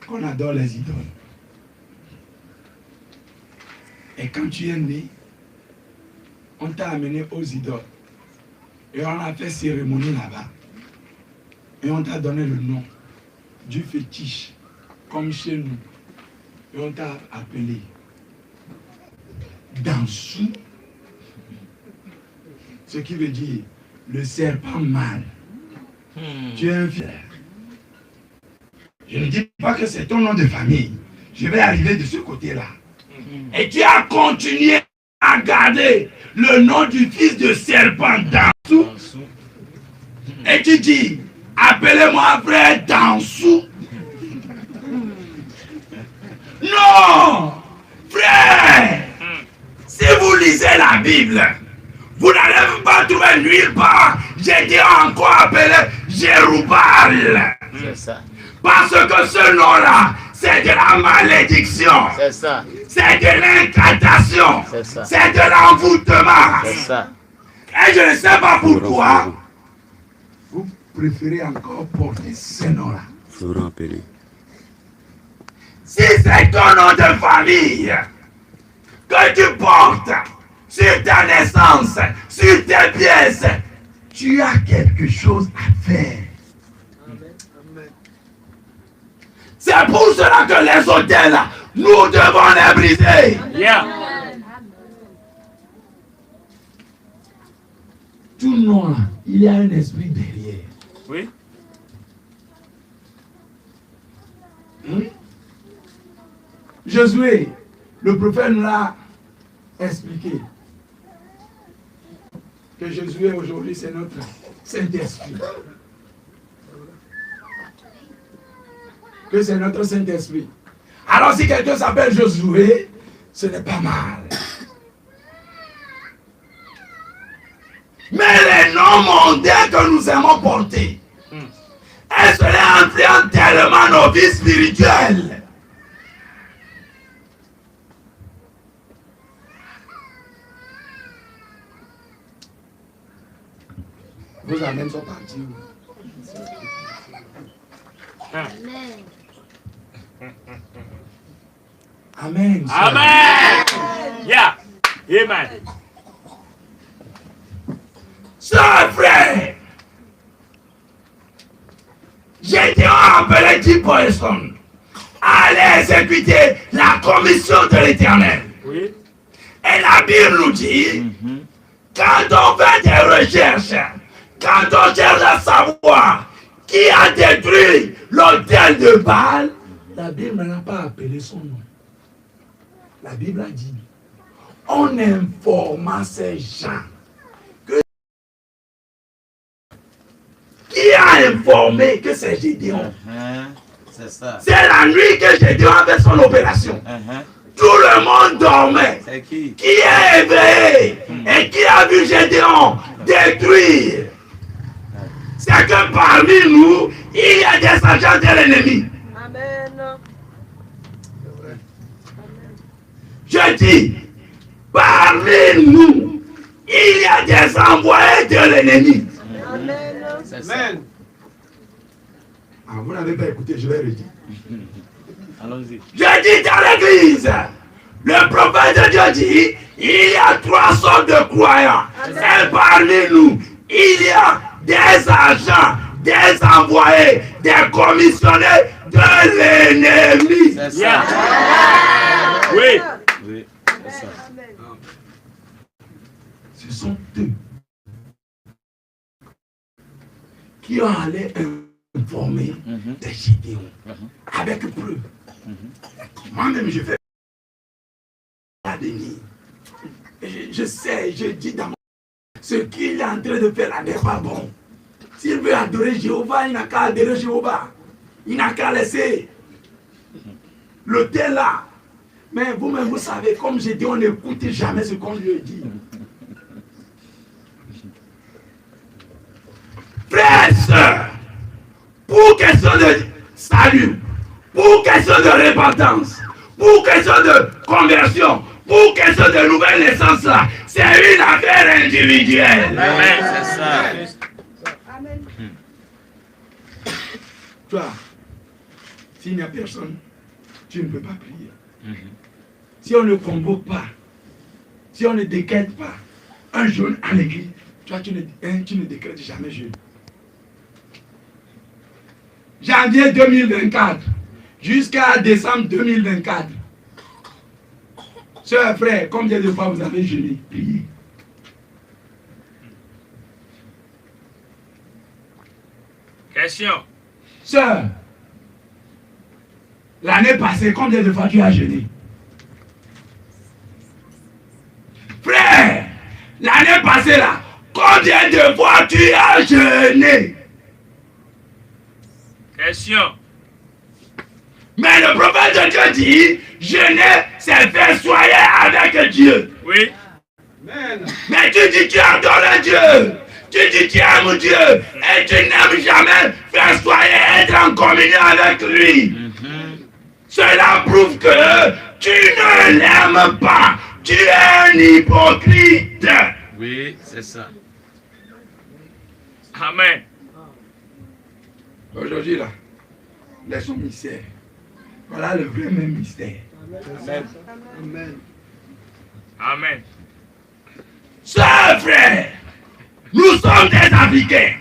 [SPEAKER 2] qu'on adore les idoles. Et quand tu es né, on t'a amené aux idoles. Et on a fait cérémonie là-bas. Et on t'a donné le nom du fétiche, comme chez nous. Et on t'a appelé Dansou. Ce qui veut dire le serpent mâle. Tu es un fier. Je ne dis pas que c'est ton nom de famille. Je vais arriver de ce côté-là. Et tu as continué à garder le nom du fils de serpent Dansou. Et tu dis, appelez-moi frère Dansou. Non, frère, si vous lisez la Bible, vous n'allez pas trouver nulle part. J'ai dit encore appelé Jérubbal.
[SPEAKER 3] C'est ça.
[SPEAKER 2] Parce que ce nom-là, c'est de la malédiction.
[SPEAKER 3] C'est ça.
[SPEAKER 2] C'est de l'incantation.
[SPEAKER 3] C'est ça.
[SPEAKER 2] C'est de l'envoûtement.
[SPEAKER 3] C'est ça.
[SPEAKER 2] Et je ne sais pas pourquoi vous préférez encore porter ce nom-là.
[SPEAKER 6] Florent Pelé.
[SPEAKER 2] Si c'est ton nom de famille que tu portes sur ta naissance, sur tes pièces, tu as quelque chose à faire. C'est pour cela que les hôtels, nous devons les briser.
[SPEAKER 3] Yeah.
[SPEAKER 2] tout nom là, il y a un esprit derrière.
[SPEAKER 3] Oui.
[SPEAKER 2] Josué, le prophète nous l'a expliqué. Que Josué aujourd'hui c'est notre Saint-Esprit. Que c'est notre Saint-Esprit. Alors si quelqu'un s'appelle Josué, ce n'est pas mal. Mais les noms mondains que nous aimons porter, et cela influence tellement nos vies spirituelles. Vos amens sont partis.
[SPEAKER 7] Amen.
[SPEAKER 2] Amen.
[SPEAKER 3] Amen. Yeah. Amen.
[SPEAKER 2] Sœurs, frères, j'étais appelé 10 personnes à aller exécuter la commission de l'Éternel.
[SPEAKER 3] Oui.
[SPEAKER 2] Et la Bible nous dit, quand on fait des recherches, quand on cherche à savoir qui a détruit l'autel de Baal, la Bible n'a pas appelé son nom. La Bible a dit, on informa ces gens. Qui a informé que c'est Gédéon?
[SPEAKER 8] C'est ça.
[SPEAKER 2] C'est la nuit que Gédéon avait son opération. Tout le monde dormait.
[SPEAKER 8] C'est qui?
[SPEAKER 2] Qui est éveillé et qui a vu Gédéon détruire? C'est que parmi nous, il y a des agents de l'ennemi.
[SPEAKER 4] Amen.
[SPEAKER 2] Je dis, parmi nous, il y a des envoyés de l'ennemi.
[SPEAKER 4] Amen.
[SPEAKER 8] C'est ça.
[SPEAKER 5] Amen.
[SPEAKER 2] Ah, vous n'avez pas écouté, je vais redire.
[SPEAKER 8] Allons-y.
[SPEAKER 2] Je dis dans l'église, le prophète de Dieu dit, il y a 3 sortes de croyants. Et parmi nous, il y a des agents, des envoyés, des commissionnaires de l'ennemi.
[SPEAKER 8] C'est ça.
[SPEAKER 3] Yeah. Oui.
[SPEAKER 8] Oui, c'est ça.
[SPEAKER 2] Ce sont eux qui ont allé informer des Gédéons avec preuve. Moi-même, je fais la déni. Je sais, je dis dans mon... Ce qu'il est en train de faire là n'est pas bon. S'il veut adorer Jéhovah, il n'a qu'à adorer Jéhovah. Il n'a qu'à laisser l'autel là. Mais vous-même, vous savez, comme j'ai dit, on n'écoute jamais ce qu'on lui dit. Frères et sœurs, pour question de salut, pour question de repentance, pour question de conversion, pour question de nouvelle naissance, là, c'est une affaire individuelle.
[SPEAKER 3] Amen.
[SPEAKER 8] C'est ça.
[SPEAKER 4] Amen.
[SPEAKER 2] Toi, s'il n'y a personne, tu ne peux pas prier. Si on ne convoque pas, si on ne décrète pas un jeûne à l'église, toi tu ne décrètes jamais jeûne. Janvier 2024 jusqu'à décembre 2024. Sœurs, frères, combien de fois vous avez jeûné, prié?
[SPEAKER 3] Question.
[SPEAKER 2] Sœur, l'année passée, combien de fois tu as jeûné? Frère, l'année passée là, combien de fois tu as jeûné?
[SPEAKER 3] Question.
[SPEAKER 2] Mais le prophète de Dieu dit, jeûner, c'est faire soyer avec Dieu.
[SPEAKER 3] Oui.
[SPEAKER 5] Amen.
[SPEAKER 2] Mais tu dis tu adores Dieu. Tu dis tu aimes Dieu. Et tu n'aimes jamais faire soyer, être en communion avec lui. Cela prouve que tu ne l'aimes pas. Tu es un hypocrite.
[SPEAKER 8] Oui, c'est ça.
[SPEAKER 3] Amen.
[SPEAKER 2] Aujourd'hui là, laissons mystère. Voilà le vrai même mystère.
[SPEAKER 3] Amen.
[SPEAKER 5] Amen.
[SPEAKER 3] Amen.
[SPEAKER 2] Sœurs, frères, nous sommes des Africains.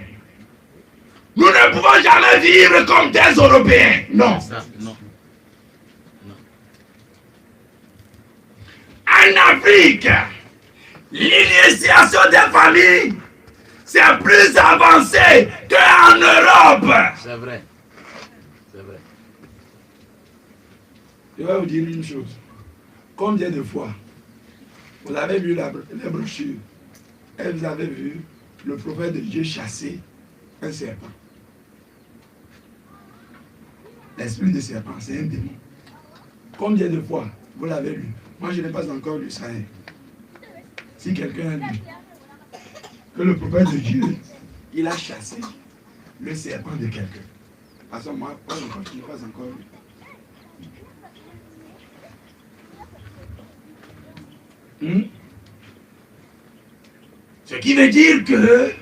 [SPEAKER 2] Nous ne pouvons jamais vivre comme des Européens. Non.
[SPEAKER 8] Ça, non.
[SPEAKER 2] En Afrique, l'initiation des familles c'est plus avancé qu'en Europe.
[SPEAKER 8] C'est vrai. C'est vrai.
[SPEAKER 2] Je vais vous dire une chose. Combien de fois vous avez lu les brochures et vous avez vu le prophète de Dieu chasser un serpent? L'esprit de serpent, c'est un démon. Combien de fois vous l'avez lu? Moi, je n'ai pas encore lu ça. Si quelqu'un a lu que le prophète de Dieu, il a chassé le serpent de quelqu'un. À ce moment, pas encore, je n'ai pas encore lu. Ce qui veut dire que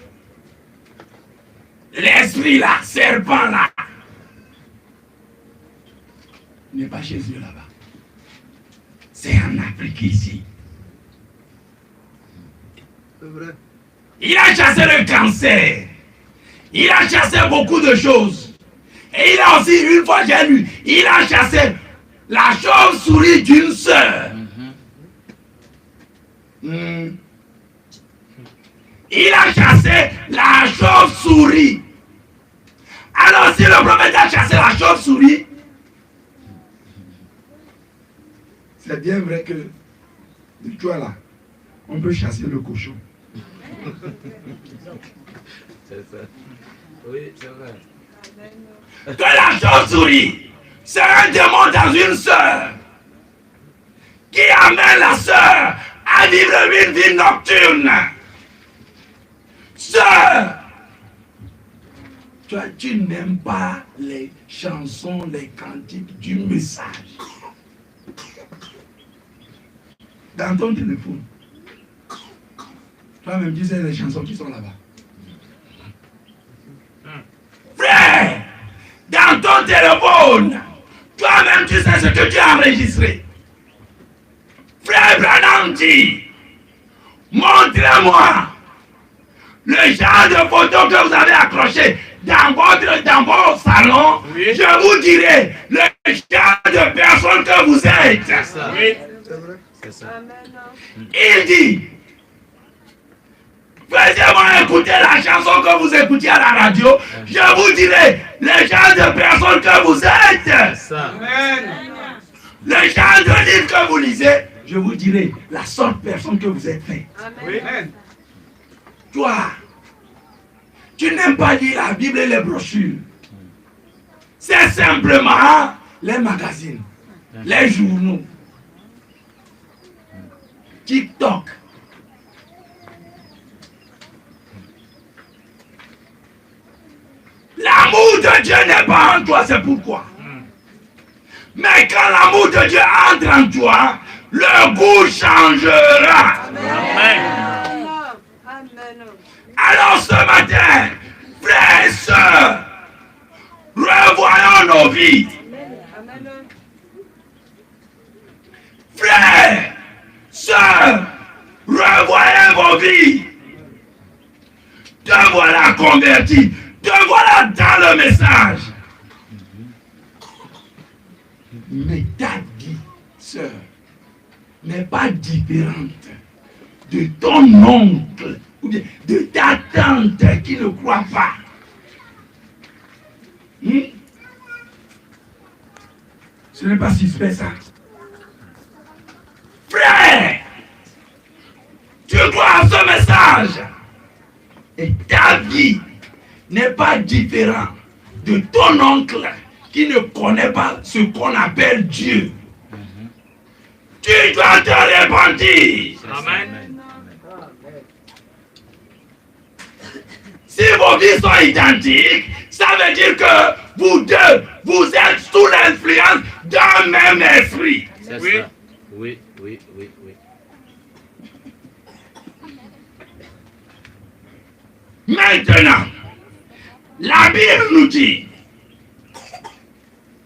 [SPEAKER 2] l'esprit là, serpent là, n'est pas chez eux là-bas. C'est en Afrique ici.
[SPEAKER 5] C'est vrai.
[SPEAKER 2] Il a chassé le cancer. Il a chassé beaucoup de choses. Et il a aussi, une fois j'ai lu, il a chassé la chauve-souris d'une sœur. Il a chassé la chauve-souris. Alors si le prophète a chassé la chauve-souris, c'est bien vrai que de toi là, on peut chasser le cochon.
[SPEAKER 8] C'est ça. Oui, c'est vrai.
[SPEAKER 2] Que la chauve-souris, c'est un démon dans une sœur qui amène la sœur à vivre une vie nocturne. Sœur, toi, tu n'aimes pas les chansons, les cantiques du message. Dans ton téléphone, toi-même, tu sais les chansons qui sont là-bas. Frère, dans ton téléphone, toi-même, tu sais ce que tu as enregistré. Frère Branham dit, montrez-moi le genre de photos que vous avez accrochées dans vos salons.
[SPEAKER 3] Oui.
[SPEAKER 2] Je vous dirai le genre de personnes que vous êtes.
[SPEAKER 8] C'est ça.
[SPEAKER 3] Oui.
[SPEAKER 5] C'est vrai.
[SPEAKER 8] C'est ça.
[SPEAKER 4] Amen.
[SPEAKER 2] Il dit, faites-moi écouter la chanson que vous écoutiez à la radio. Je vous dirai le genre de personnes que vous êtes.
[SPEAKER 8] C'est ça.
[SPEAKER 5] Amen.
[SPEAKER 2] Le genre de livre que vous lisez. Je vous dirai la sorte de personne que vous êtes fait.
[SPEAKER 3] Oui.
[SPEAKER 5] Amen.
[SPEAKER 2] Toi, tu n'aimes pas lire la Bible et les brochures. C'est simplement les magazines, les journaux, TikTok. L'amour de Dieu n'est pas en toi, c'est pourquoi. Mais quand l'amour de Dieu entre en toi, le goût changera.
[SPEAKER 3] Amen.
[SPEAKER 4] Amen.
[SPEAKER 2] Alors ce matin, frères et sœurs, revoyons nos vies.
[SPEAKER 4] Amen.
[SPEAKER 2] Frères, sœurs, revoyez vos vies. Te voilà converti, te voilà dans le message. Mais ta vie, sœur, n'est pas différente de ton oncle ou bien de ta tante qui ne croit pas. Ce n'est pas suspect ça. Frère, tu crois à ce message et ta vie n'est pas différente de ton oncle qui ne connaît pas ce qu'on appelle Dieu. Tu dois te repentir.
[SPEAKER 3] Amen.
[SPEAKER 2] Si vos vies sont identiques, ça veut dire que vous deux, vous êtes sous l'influence d'un même esprit.
[SPEAKER 8] C'est
[SPEAKER 3] Oui.
[SPEAKER 8] ça. Oui, oui, oui, oui.
[SPEAKER 2] Maintenant, la Bible nous dit,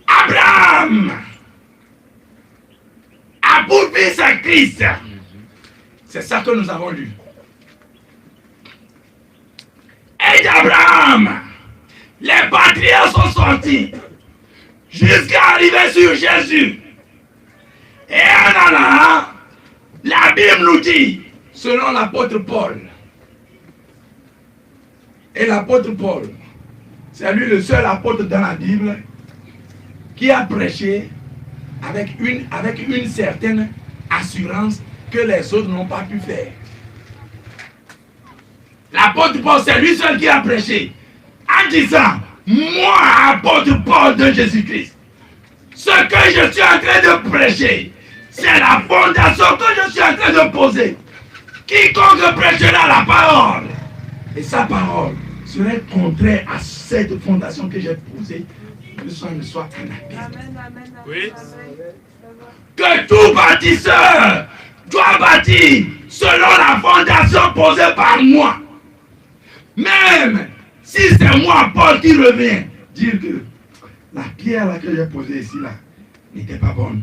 [SPEAKER 2] Abraham a pour fils à Christ. C'est ça que nous avons lu. Et d'Abraham, les patriarches sont sortis jusqu'à arriver sur Jésus. Et en allant, la Bible nous dit, selon l'apôtre Paul, Et l'apôtre Paul, c'est lui le seul apôtre dans la Bible qui a prêché avec une certaine assurance que les autres n'ont pas pu faire. L'apôtre Paul, c'est lui seul qui a prêché en disant, moi, apôtre Paul de Jésus-Christ, ce que je suis en train de prêcher, c'est la fondation que je suis en train de poser. Quiconque prêchera la parole, et sa parole serait contraire à cette fondation que j'ai posée, le soir ne soit anathème.
[SPEAKER 4] Amen, amen,
[SPEAKER 3] Oui.
[SPEAKER 4] amen.
[SPEAKER 2] Que tout bâtisseur doit bâtir selon la fondation posée par moi. Même si c'est moi, Paul, qui revient, dire que la pierre là que j'ai posée ici là n'était pas bonne.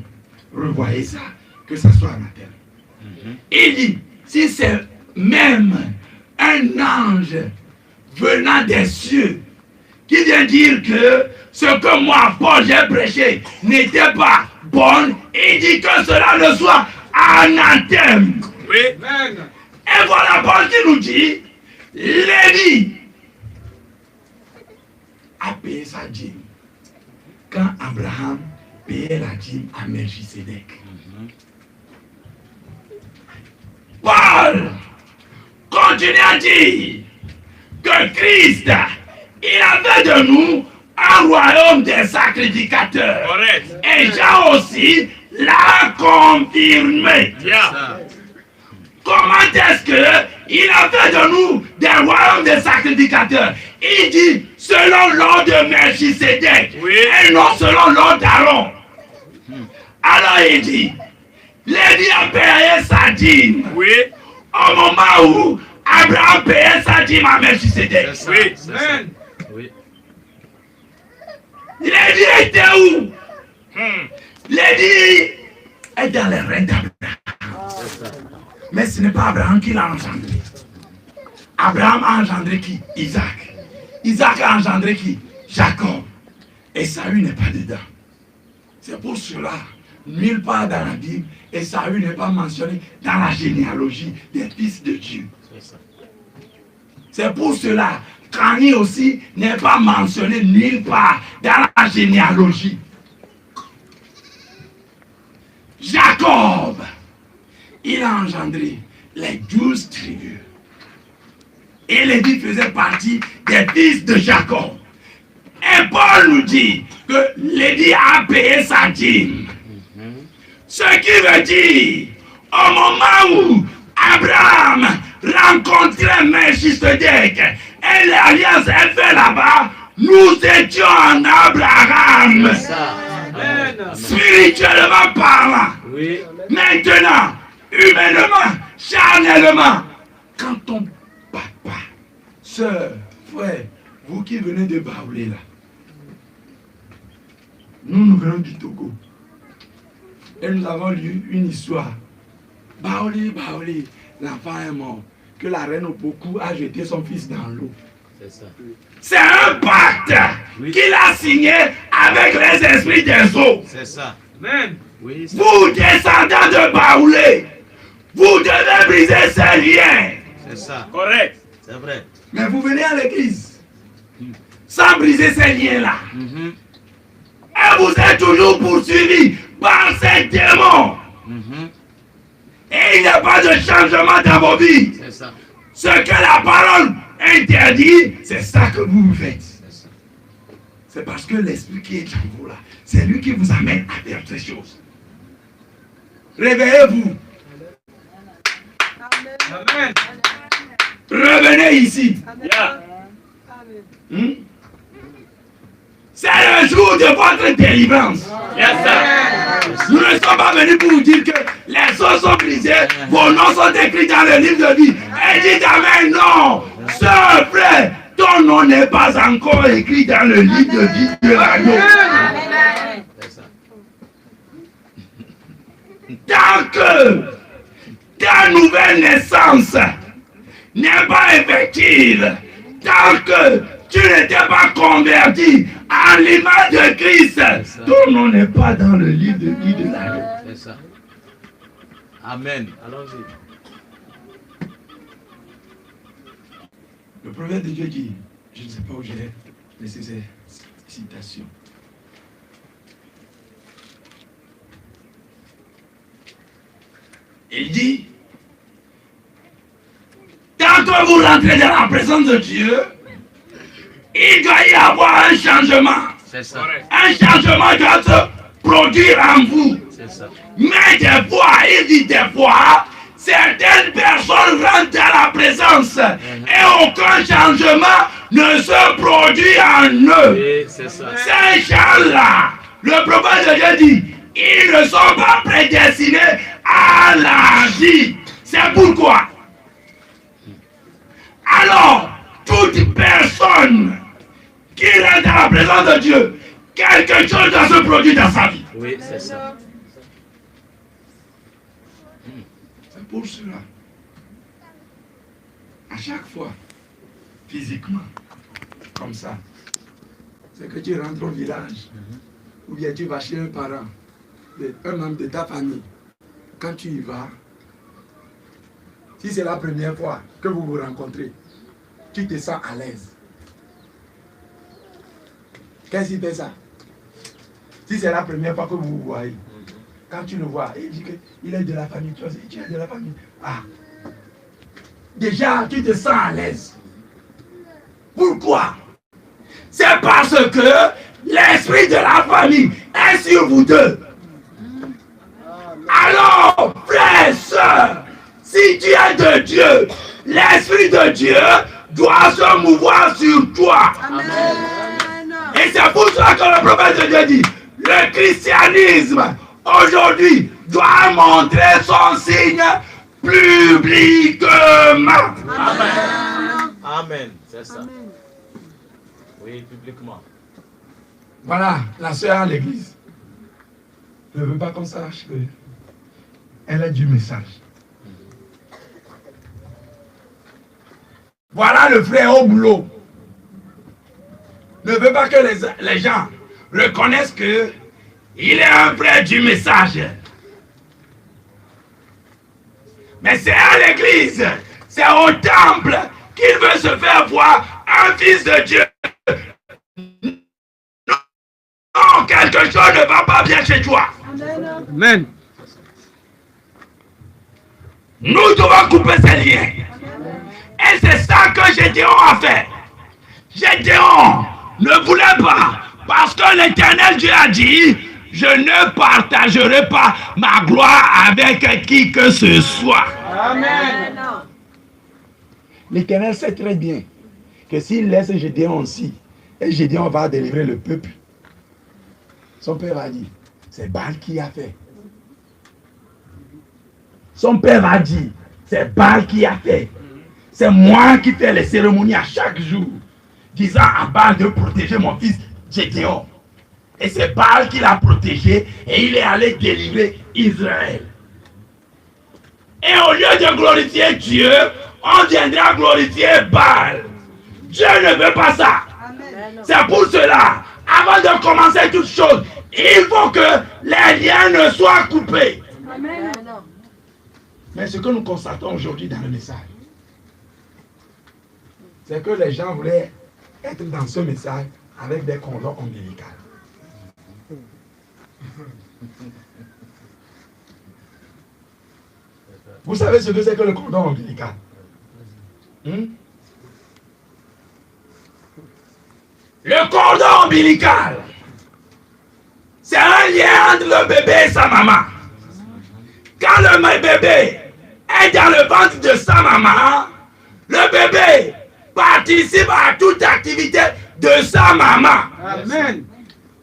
[SPEAKER 2] Revoyez ça, que ça soit anathème. Il dit, si c'est même un ange venant des cieux qui vient dire que ce que moi, Paul, j'ai prêché n'était pas bon, il dit que cela ne soit anathème.
[SPEAKER 3] Oui.
[SPEAKER 5] Amen.
[SPEAKER 2] Et voilà Paul qui nous dit, Lévi a payé sa dîme quand Abraham payait la dîme à Melchisédek. Paul continue à dire que Christ, il a fait de nous un royaume des sacrificateurs.
[SPEAKER 3] Correct.
[SPEAKER 2] Et Jean aussi l'a confirmé.
[SPEAKER 3] Bien.
[SPEAKER 2] Comment est-ce qu'il a fait de nous des royaumes des sacrificateurs? Il dit selon l'ordre de Melchisédek,
[SPEAKER 3] Oui.
[SPEAKER 2] et non selon l'ordre d'Aaron. Alors il dit, Lévi a payé sa dîme
[SPEAKER 3] Oui.
[SPEAKER 2] au moment où Abraham payait sa dîme à Melchisédek.
[SPEAKER 8] C'est ça.
[SPEAKER 3] Oui.
[SPEAKER 8] C'est ça.
[SPEAKER 5] Amen.
[SPEAKER 8] Oui.
[SPEAKER 2] Lévi était où? Lévi est dans les règnes d'Abraham.
[SPEAKER 8] C'est ça.
[SPEAKER 2] Mais ce n'est pas Abraham qui l'a engendré. Abraham a engendré qui? Isaac. Isaac a engendré qui? Jacob. Et Saül n'est pas dedans. C'est pour cela, nulle part dans la Bible, et Saül n'est pas mentionné dans la généalogie des fils de Dieu.
[SPEAKER 8] C'est ça.
[SPEAKER 2] C'est pour cela qu'Annie aussi n'est pas mentionné nulle part dans la généalogie. Jacob, il a engendré les 12 tribus. Et Lévi faisait partie des fils de Jacob. Et Paul nous dit que Lévi a payé sa dîme. Ce qui veut dire, au moment où Abraham rencontrait Melchisédek et l'alliance est faite là-bas, nous étions en Abraham.
[SPEAKER 8] C'est ça.
[SPEAKER 5] Amen.
[SPEAKER 2] Spirituellement parlant.
[SPEAKER 8] Oui.
[SPEAKER 2] Maintenant, humainement, charnellement, quand ton papa, soeur, frère, vous qui venez de Baoulé là, nous venons du Togo. Et nous avons lu une histoire. Baoulé, l'enfant est mort. Que la reine Opoku a jeté son fils dans l'eau.
[SPEAKER 8] C'est ça.
[SPEAKER 2] C'est un pacte qu'il a signé avec les esprits des eaux.
[SPEAKER 8] C'est ça.
[SPEAKER 5] Amen.
[SPEAKER 8] Oui. c'est-
[SPEAKER 2] Vous, descendants de Baoulé, vous devez briser ces liens.
[SPEAKER 8] C'est ça.
[SPEAKER 3] Correct.
[SPEAKER 8] C'est vrai.
[SPEAKER 2] Mais vous venez à l'église sans briser ces liens-là.
[SPEAKER 8] Mhm.
[SPEAKER 2] Et vous êtes toujours poursuivis par ces démons.
[SPEAKER 8] Mhm.
[SPEAKER 2] Et il n'y a pas de changement dans vos vies.
[SPEAKER 8] C'est ça.
[SPEAKER 2] Ce que la parole interdit, c'est ça que vous faites.
[SPEAKER 8] C'est ça.
[SPEAKER 2] C'est parce que l'esprit qui est en vous là, c'est lui qui vous amène à faire ces choses. Réveillez-vous.
[SPEAKER 4] Amen.
[SPEAKER 5] Amen.
[SPEAKER 2] Revenez ici.
[SPEAKER 4] Amen.
[SPEAKER 3] Yeah.
[SPEAKER 4] Amen.
[SPEAKER 2] C'est le jour de votre délivrance.
[SPEAKER 3] Yes, sir.
[SPEAKER 2] Nous ne sommes pas venus pour vous dire que les choses sont brisées, vos noms sont écrits dans le livre de vie. Et dites Amen, non. Sœur, frère, ton nom n'est pas encore écrit dans le livre de vie de l'agneau.
[SPEAKER 8] C'est ça.
[SPEAKER 2] Tant que ta nouvelle naissance n'est pas effective, tant que tu n'étais pas converti en l'image de Christ, ton nom n'est pas dans le livre de vie de l'agneau.
[SPEAKER 8] C'est ça. Amen. Allons-y.
[SPEAKER 2] Le prophète de Dieu dit, Je ne sais pas où j'ai laissé ces citations. Il dit, quand vous rentrez dans la présence de Dieu, il doit y avoir un changement.
[SPEAKER 8] C'est ça.
[SPEAKER 2] Un changement doit se produire en vous.
[SPEAKER 8] C'est ça.
[SPEAKER 2] Mais des fois, il dit des fois, certaines personnes rentrent dans la présence et aucun changement ne se produit en eux.
[SPEAKER 8] Oui, c'est ça.
[SPEAKER 2] Ces gens-là, le prophète de Dieu dit, ils ne sont pas prédestinés à la vie. C'est pourquoi. Alors, toute personne qui rentre dans la présence de Dieu, quelque chose doit se produire dans sa vie.
[SPEAKER 8] Oui, c'est ça.
[SPEAKER 2] C'est pour cela. À chaque fois, physiquement, comme ça, c'est que tu rentres au village, ou bien tu vas chez un parent, un membre de ta famille. Quand tu y vas, si c'est la première fois que vous vous rencontrez, tu te sens à l'aise. Qu'est-ce qui fait ça? Si c'est la première fois que vous vous voyez, quand tu le vois, il dit qu'il est de la famille, tu aussi, tu es de la famille. Ah! Déjà, tu te sens à l'aise. Pourquoi? C'est parce que l'esprit de la famille est sur vous deux. Alors, frères et sœurs, si tu es de Dieu, l'esprit de Dieu doit se mouvoir sur toi.
[SPEAKER 4] Amen.
[SPEAKER 2] Et c'est pour ça que le prophète de Dieu dit, le christianisme aujourd'hui doit montrer son signe publiquement.
[SPEAKER 8] Amen. Amen. C'est ça. Oui, publiquement.
[SPEAKER 2] Voilà, la sœur à l'église ne veut pas qu'on sache qu'elle est du message. Voilà le frère au boulot. Ne veut pas que les gens reconnaissent que il est un frère du message. Mais c'est à l'église, c'est au temple qu'il veut se faire voir un fils de Dieu. Non, quelque chose ne va pas bien chez toi.
[SPEAKER 5] Amen.
[SPEAKER 2] Nous devons couper ces liens. Et c'est ça que Gédéon a fait. Gédéon ne voulait pas, parce que l'Éternel Dieu a dit, je ne partagerai pas ma gloire avec qui que ce soit.
[SPEAKER 5] Amen.
[SPEAKER 2] L'Éternel sait très bien que s'il laisse Gédéon aussi, et Gédéon va délivrer le peuple, son père va dire, c'est Baal qui a fait. Son père va dire, c'est Baal qui a fait. C'est moi qui fais les cérémonies à chaque jour, disant à Baal de protéger mon fils Gédéon. Et c'est Baal qui l'a protégé et il est allé délivrer Israël. Et au lieu de glorifier Dieu, on viendra glorifier Baal. Dieu ne veut pas ça. C'est pour cela, avant de commencer toute chose, il faut que les liens ne soient coupés.
[SPEAKER 4] Amen.
[SPEAKER 2] Mais ce que nous constatons aujourd'hui dans le message, c'est que les gens voulaient être dans ce message avec des cordons ombilicaux. Vous savez ce que c'est que le cordon ombilical? Le cordon ombilical, c'est un lien entre le bébé et sa maman. Quand le bébé est dans le ventre de sa maman, le bébé participe à toute activité de sa maman.
[SPEAKER 5] Amen.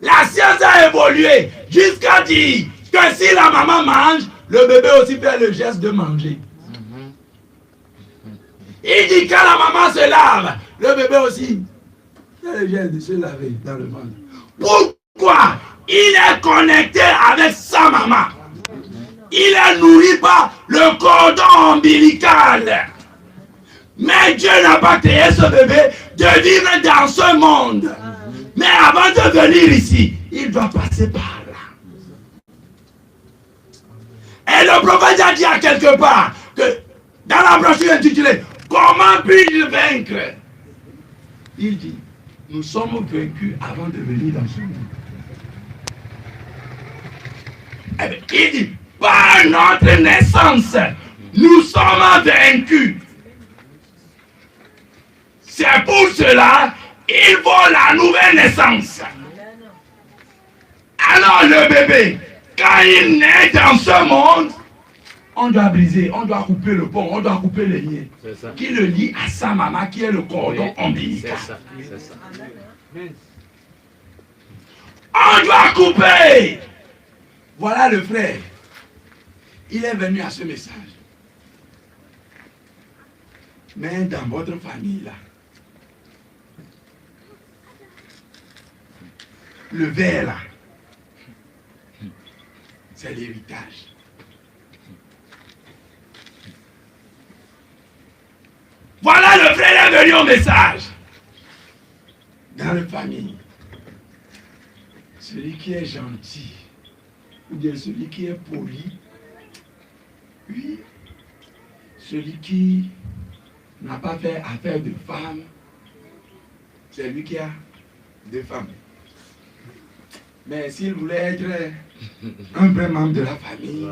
[SPEAKER 2] La science a évolué jusqu'à dire que si la maman mange, le bébé aussi fait le geste de manger. Il dit quand la maman se lave, le bébé aussi fait le geste de se laver dans le ventre. Pourquoi? Il est connecté avec sa maman. Il est nourri par le cordon ombilical. Mais Dieu n'a pas créé ce bébé de vivre dans ce monde. Mais avant de venir ici, il doit passer par là. Et le prophète a dit à quelque part que dans la brochure intitulée « Comment puis-je vaincre ?» Il dit, nous sommes vaincus avant de venir dans ce monde. Eh bien, il dit, par notre naissance, nous sommes vaincus. C'est pour cela qu'il faut la nouvelle naissance. Alors le bébé, quand il naît dans ce monde, on doit briser, on doit couper le pont, on doit couper les liens qui le lie à sa maman qui est le cordon ombilical.
[SPEAKER 8] C'est ça.
[SPEAKER 2] On doit couper. Voilà le frère. Il est venu à ce message. Mais dans votre famille là, le verre là, c'est l'héritage. Voilà le frère est venu au message. Dans la famille, celui qui est gentil, ou bien celui qui est poli, oui, celui qui n'a pas fait affaire de femme, c'est lui qui a deux femmes. Mais s'il voulait être un vrai membre de la famille,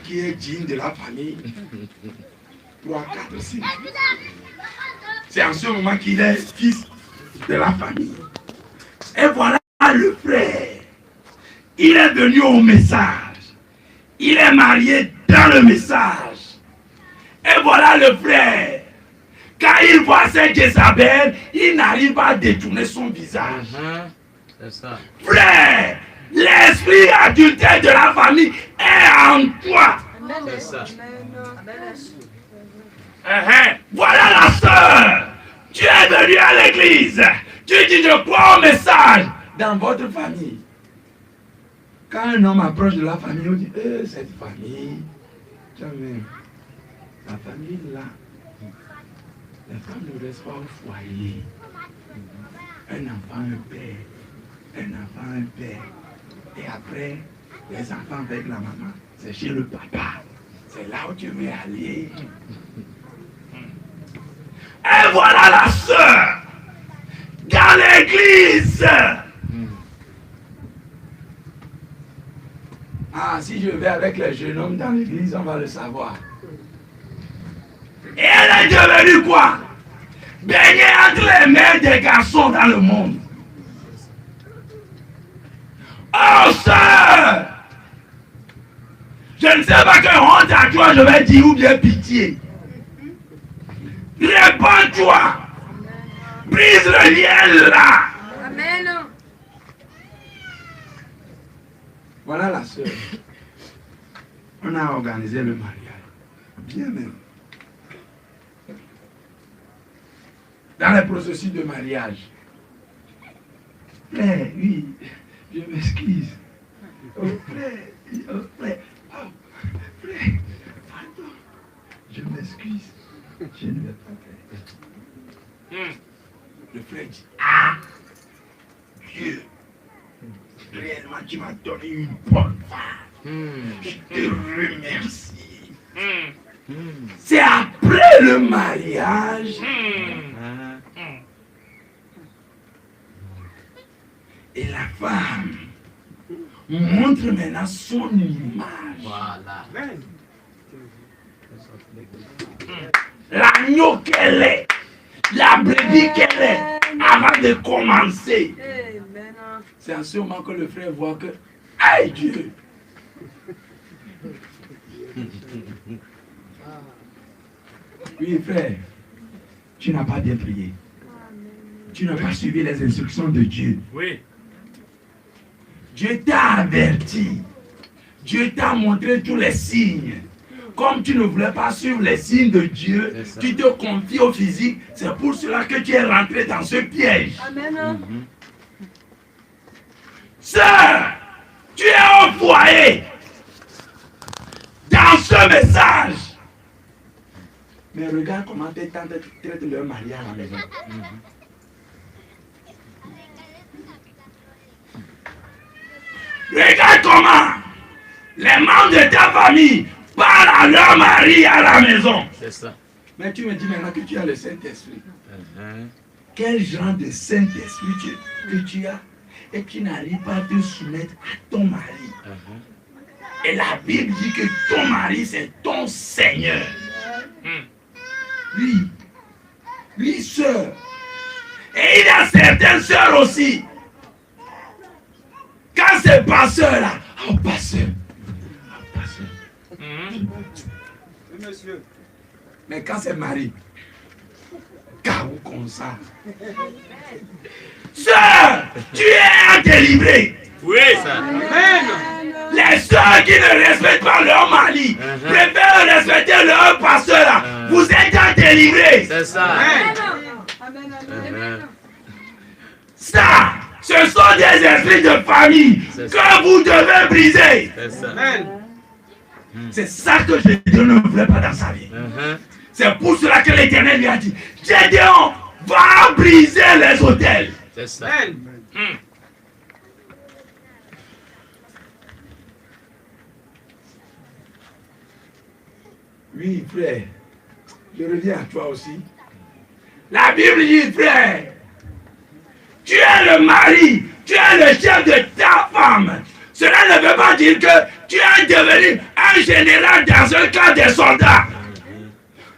[SPEAKER 2] qui est digne de la famille, 3, 4, 5. C'est en ce moment qu'il est fils de la famille. Et voilà le frère. Il est venu au message. Il est marié dans le message. Et voilà le frère. Quand il voit cette Jézabel, il n'arrive pas à détourner son visage.
[SPEAKER 8] C'est ça.
[SPEAKER 2] Frère, l'esprit adultère de la famille est en toi.
[SPEAKER 8] C'est ça.
[SPEAKER 2] Voilà la sœur. Tu es venu à l'église. Tu dis je crois au message dans votre famille. Quand un homme approche de la famille, on dit cette famille, jamais. La famille là, les femmes ne restent pas au foyer. Un enfant, un père. Un enfant, un père. Et après, les enfants avec la maman, c'est chez le papa. C'est là où tu veux aller. Et voilà la sœur dans l'église. Ah, si je vais avec les jeunes hommes dans l'église, on va le savoir. Et elle est devenue quoi? Baignée entre les mains des garçons dans le monde. Oh sœur! Je ne sais pas quelle honte à toi je vais dire ou bien pitié. Répands-toi. Brise le lien là.
[SPEAKER 7] Amen.
[SPEAKER 2] Voilà la sœur. On a organisé le mariage. Bien même. Dans le processus de mariage. Frère, oui, je m'excuse. Oh frère, oh frère, oh, frère, pardon. Je m'excuse. Je ne vais pas faire. Le frère dit, ah, Dieu, réellement tu m'as donné une bonne femme. Je te remercie. C'est après le mariage. Et la femme montre maintenant son image.
[SPEAKER 8] Voilà.
[SPEAKER 2] L'agneau qu'elle est, la brebis qu'elle est, avant de commencer. C'est en ce moment que le frère voit que, aïe Dieu! Oui frère, tu n'as pas bien prié. Tu n'as pas suivi les instructions de Dieu.
[SPEAKER 8] Oui.
[SPEAKER 2] Dieu t'a averti. Dieu t'a montré tous les signes. Comme tu ne voulais pas suivre les signes de Dieu, tu te confies au physique. C'est pour cela que tu es rentré dans ce piège.
[SPEAKER 7] Amen.
[SPEAKER 2] Sœur, tu es au foyer. Dans ce message. Mais regarde comment tes tantes traitent leur mariage à la maison. Regarde comment les membres de ta famille parlent à leur mari à la maison.
[SPEAKER 8] C'est ça.
[SPEAKER 2] Mais tu me dis maintenant que tu as le Saint-Esprit. Quel genre de Saint-Esprit que tu as et tu n'arrives pas à te soumettre à ton mari? Et la Bible dit que ton mari, c'est ton Seigneur. Lui, sœur. Et il y a certaines sœurs aussi. Quand c'est pasteur là, oh pasteur.
[SPEAKER 5] Monsieur.
[SPEAKER 2] Mais quand c'est mari, carreau comme ça. Sœur, tu es à délivrer.
[SPEAKER 8] Oui, ça.
[SPEAKER 5] Amen.
[SPEAKER 2] Les sœurs qui ne respectent pas leur mari, préfèrent respecter leur pasteur là. Vous êtes à délivrer.
[SPEAKER 8] C'est ça.
[SPEAKER 5] Amen.
[SPEAKER 2] Ça, ce sont des esprits de famille que vous devez briser.
[SPEAKER 8] C'est ça.
[SPEAKER 5] Amen.
[SPEAKER 2] C'est ça que Gédéon ne voulait pas dans sa vie. C'est pour cela que l'Éternel lui a dit, Gédéon, va briser les autels.
[SPEAKER 8] C'est ça.
[SPEAKER 5] Amen.
[SPEAKER 2] Oui, frère, je reviens à toi aussi. La Bible dit, frère, tu es le mari, tu es le chef de ta femme. Cela ne veut pas dire que tu es devenu un général dans un camp des soldats.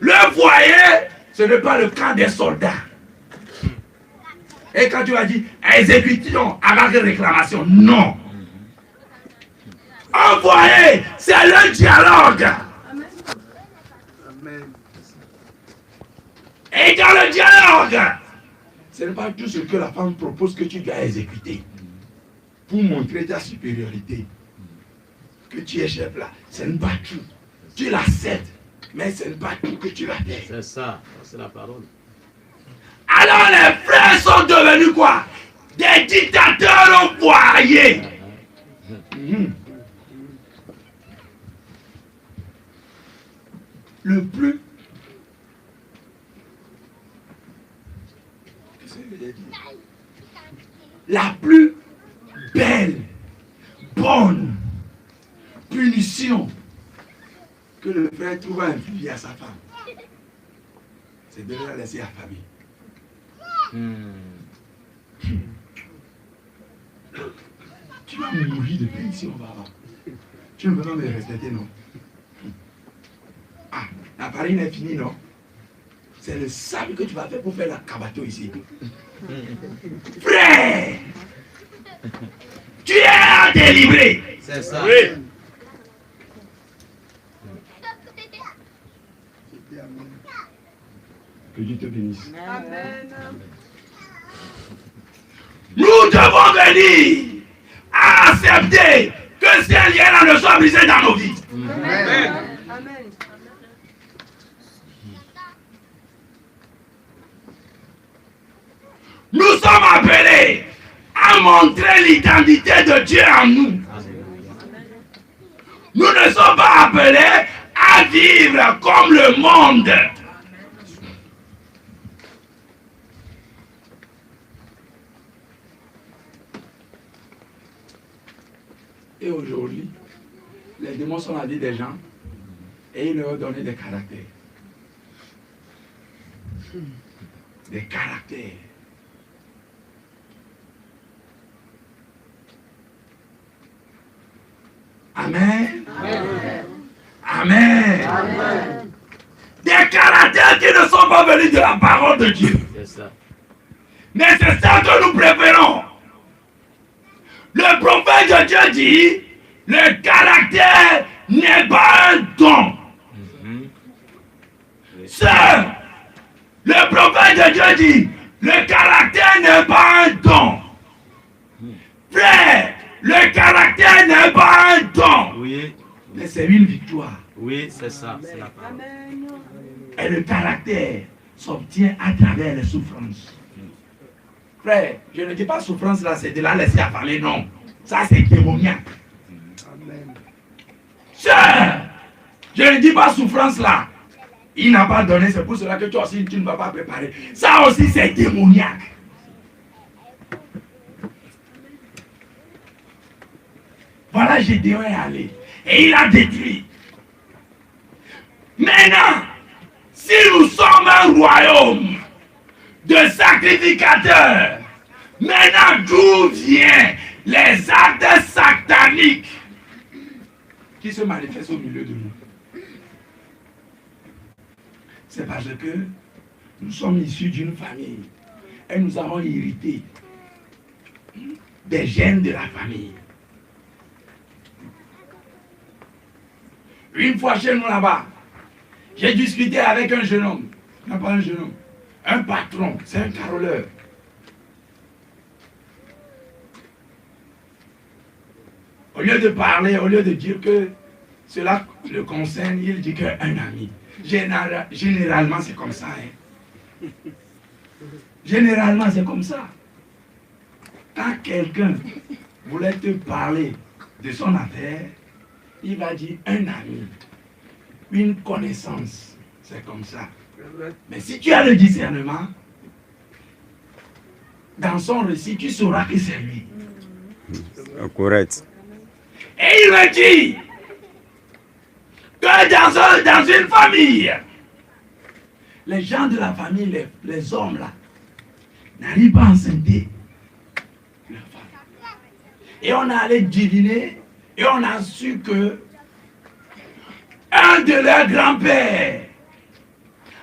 [SPEAKER 2] Le foyer, ce n'est pas le camp des soldats. Et quand tu as dit exécution avec réclamation, non. Un foyer, c'est le dialogue. Et dans le dialogue, ce n'est pas tout ce que la femme propose que tu dois exécuter pour montrer ta supériorité. Que tu es chef là, ce n'est pas tout. Tu l'acceptes, mais ce n'est pas tout que tu vas faire.
[SPEAKER 8] C'est ça. C'est la parole.
[SPEAKER 2] Alors les frères sont devenus quoi? Des dictateurs au foyer. Le plus. Qu'est-ce que je veux dire? La plus belle, bonne punition que le frère trouve à infliger à sa femme, c'est de la laisser affamer. Tu vas mourir de pain ici, on va voir. Tu ne veux pas me respecter, non? Ah, la farine est finie, non? C'est le sable que tu vas faire pour faire la cabato ici. Frère, tu es à délivrer.
[SPEAKER 8] C'est ça.
[SPEAKER 2] Oui. Que Dieu te bénisse.
[SPEAKER 5] Amen.
[SPEAKER 2] Nous devons venir à accepter que ces liens-là ne soient brisés dans nos vies.
[SPEAKER 5] Amen.
[SPEAKER 7] Amen.
[SPEAKER 2] Nous sommes appelés à montrer l'identité de Dieu en nous. Nous ne sommes pas appelés à vivre comme le monde. Et aujourd'hui, les démons sont la vie des gens et ils leur ont donné des caractères. Des caractères. Amen. Amen. Amen.
[SPEAKER 7] Amen.
[SPEAKER 2] Des caractères qui ne sont pas venus de la parole de Dieu.
[SPEAKER 8] C'est ça.
[SPEAKER 2] Mais c'est ça que nous préférons. Le prophète de Dieu dit, le caractère n'est pas un don. Sœur, le prophète de Dieu dit, le caractère n'est pas un don. Frère, le caractère n'est pas un don.
[SPEAKER 8] Oui.
[SPEAKER 2] Mais c'est une victoire.
[SPEAKER 8] Oui, c'est ça. C'est la parole.
[SPEAKER 2] Et le caractère s'obtient à travers les souffrances. Frère, je ne dis pas souffrance là, c'est de la laisser affaler, non. Ça c'est démoniaque. Sœur, je ne dis pas souffrance là. Il n'a pas donné, c'est pour cela que toi aussi tu ne vas pas préparer. Ça aussi c'est démoniaque. Voilà, Gédéon est allé. Et il a détruit. Maintenant, si nous sommes un royaume de sacrificateurs. Maintenant, d'où viennent les actes sataniques qui se manifestent au milieu de nous? C'est parce que nous sommes issus d'une famille et nous avons hérité des gènes de la famille. Une fois chez nous là-bas, j'ai discuté avec un jeune homme, non pas un jeune homme, un patron, c'est un caroleur. Au lieu de parler, au lieu de dire que cela le concerne, il dit qu'un ami. Généralement, c'est comme ça. Hein. Généralement, c'est comme ça. Quand quelqu'un voulait te parler de son affaire, il va dire un ami, une connaissance. C'est comme ça. Mais si tu as le discernement, dans son récit, tu sauras que c'est lui.
[SPEAKER 6] Correct.
[SPEAKER 2] Et il me dit que dans une famille, les gens de la famille, les hommes là, n'arrivent pas à enceinter leur femme. Et on a allé diviner et on a su que un de leurs grands-pères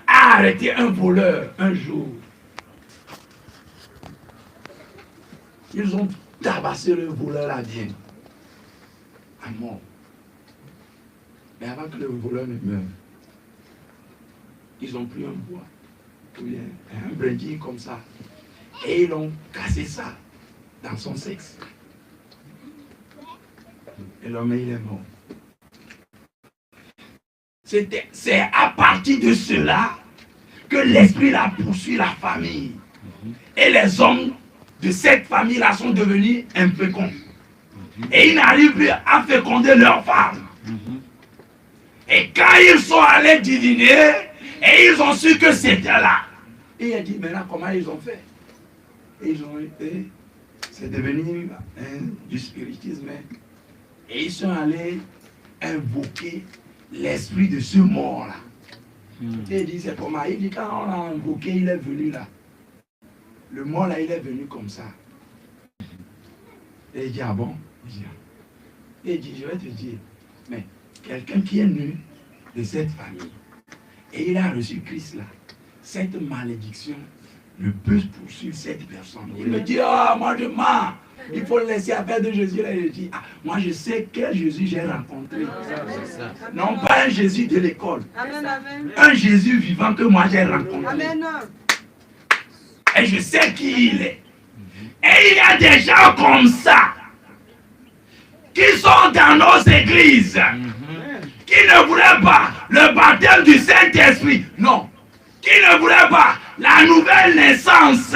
[SPEAKER 2] a arrêté un voleur un jour. Ils ont tabassé le voleur là bien, à mort. Mais avant que le voleur ne meure, ils ont pris un bois, ou bien un brindille comme ça, et ils ont cassé ça dans son sexe. Et l'homme, il est mort. C'est à partir de cela que l'esprit là poursuit la famille. Et les hommes de cette famille-là sont devenus inféconds. Et ils n'arrivent plus à féconder leurs femmes. Et quand ils sont allés diviner, et ils ont su que c'était là. Et il a dit, maintenant, comment ils ont fait? Et ils ont été, c'est devenu du spiritisme. Et ils sont allés invoquer l'esprit de ce mort-là. Et il dit, c'est comment? Il dit, quand on l'a invoqué, il est venu là. Le mort là, il est venu comme ça. Et il dit, ah bon? Et il dit, je vais te dire, mais quelqu'un qui est né de cette famille, et il a reçu Christ là, cette malédiction ne peut poursuivre cette personne. Il me dit, ah, moi je mens. Il faut le laisser à faire de Jésus. Là, il dit, ah, moi je sais quel Jésus j'ai rencontré. Non pas un Jésus de l'école. Un Jésus vivant que moi j'ai rencontré. Amen. Et je sais qui il est. Et il y a des gens comme ça qui sont dans nos églises, qui ne voulaient pas le baptême du Saint-Esprit. Non. Qui ne voulaient pas la nouvelle naissance.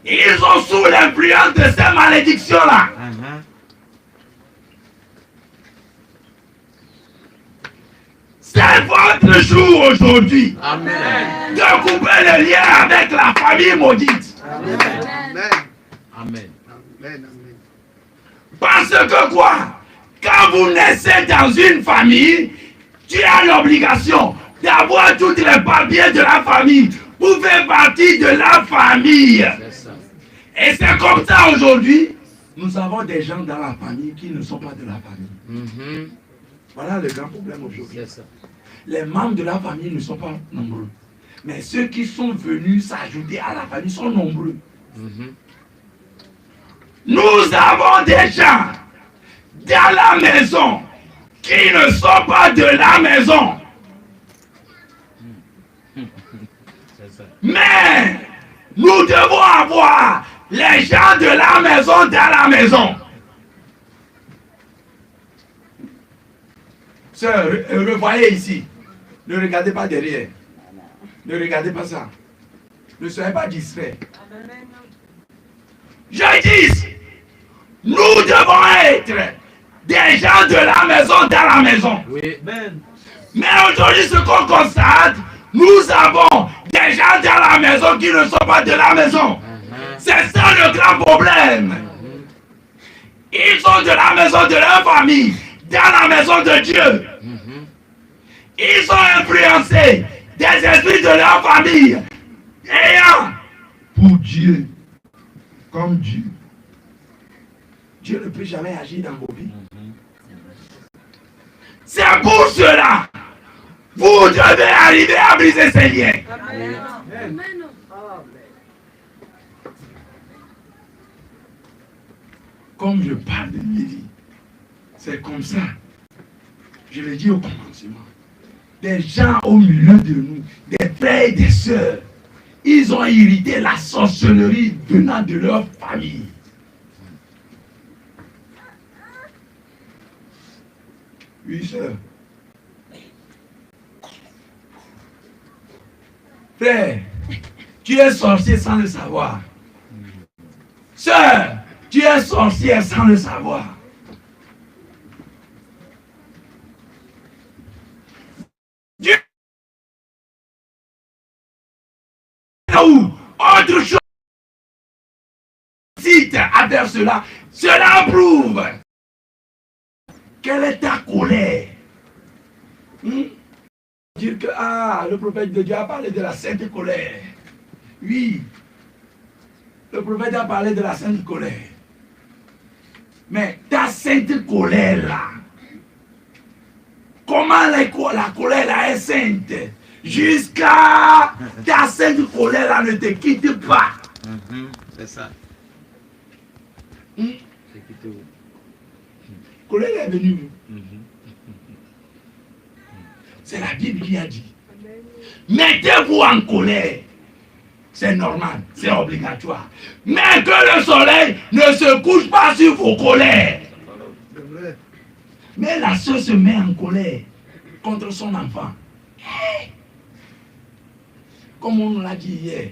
[SPEAKER 2] Ils sont sous l'influence de ces malédictions-là. C'est votre jour aujourd'hui de couper le lien avec la famille maudite.
[SPEAKER 8] Amen.
[SPEAKER 2] Parce que quoi? Quand vous naissez dans une famille, tu as l'obligation d'avoir tous les papiers de la famille pour faire partie de la famille. Et c'est comme ça aujourd'hui. Nous avons des gens dans la famille qui ne sont pas de la famille. Voilà le grand problème aujourd'hui. Les membres de la famille ne sont pas nombreux. Mais ceux qui sont venus s'ajouter à la famille sont nombreux. Nous avons des gens dans la maison qui ne sont pas de la maison. Mais nous devons avoir les gens de la maison dans la maison. Sœur, revoyez ici. Ne regardez pas derrière. Ne regardez pas ça. Ne soyez pas distrait. Je dis, nous devons être des gens de la maison dans la maison.
[SPEAKER 8] Oui.
[SPEAKER 2] Mais aujourd'hui, ce qu'on constate, nous avons des gens dans la maison qui ne sont pas de la maison. C'est ça le grand problème. Ils sont de la maison de leur famille, dans la maison de Dieu. Ils sont influencés des esprits de leur famille, ayant pour Dieu, comme Dieu. Dieu ne peut jamais agir dans vos vies. C'est pour cela, vous devez arriver à briser ces liens.
[SPEAKER 4] Amen.
[SPEAKER 2] Comme je parle de Lévi, c'est comme ça. Je l'ai dit au commencement. Des gens au milieu de nous, des frères et des sœurs, ils ont hérité la sorcellerie venant de leur famille. Oui, sœur. Frère, tu es sorcier sans le savoir. Sœur, tu es sorcière sans le savoir. Dieu ou autre chose cite à faire cela, cela prouve quelle est ta colère. Dire que le prophète de Dieu a parlé de la sainte colère. Oui, le prophète a parlé de la sainte colère. Mais ta sainte colère là, comment la colère là est sainte? Jusqu'à ta sainte colère là ne te quitte pas.
[SPEAKER 8] C'est ça.
[SPEAKER 2] Colère est venue. C'est la Bible qui a dit. Mettez-vous en colère. C'est normal, c'est obligatoire. Mais que le soleil ne se couche pas sur vos colères. Mais la soeur se met en colère contre son enfant. Comme on nous l'a dit hier.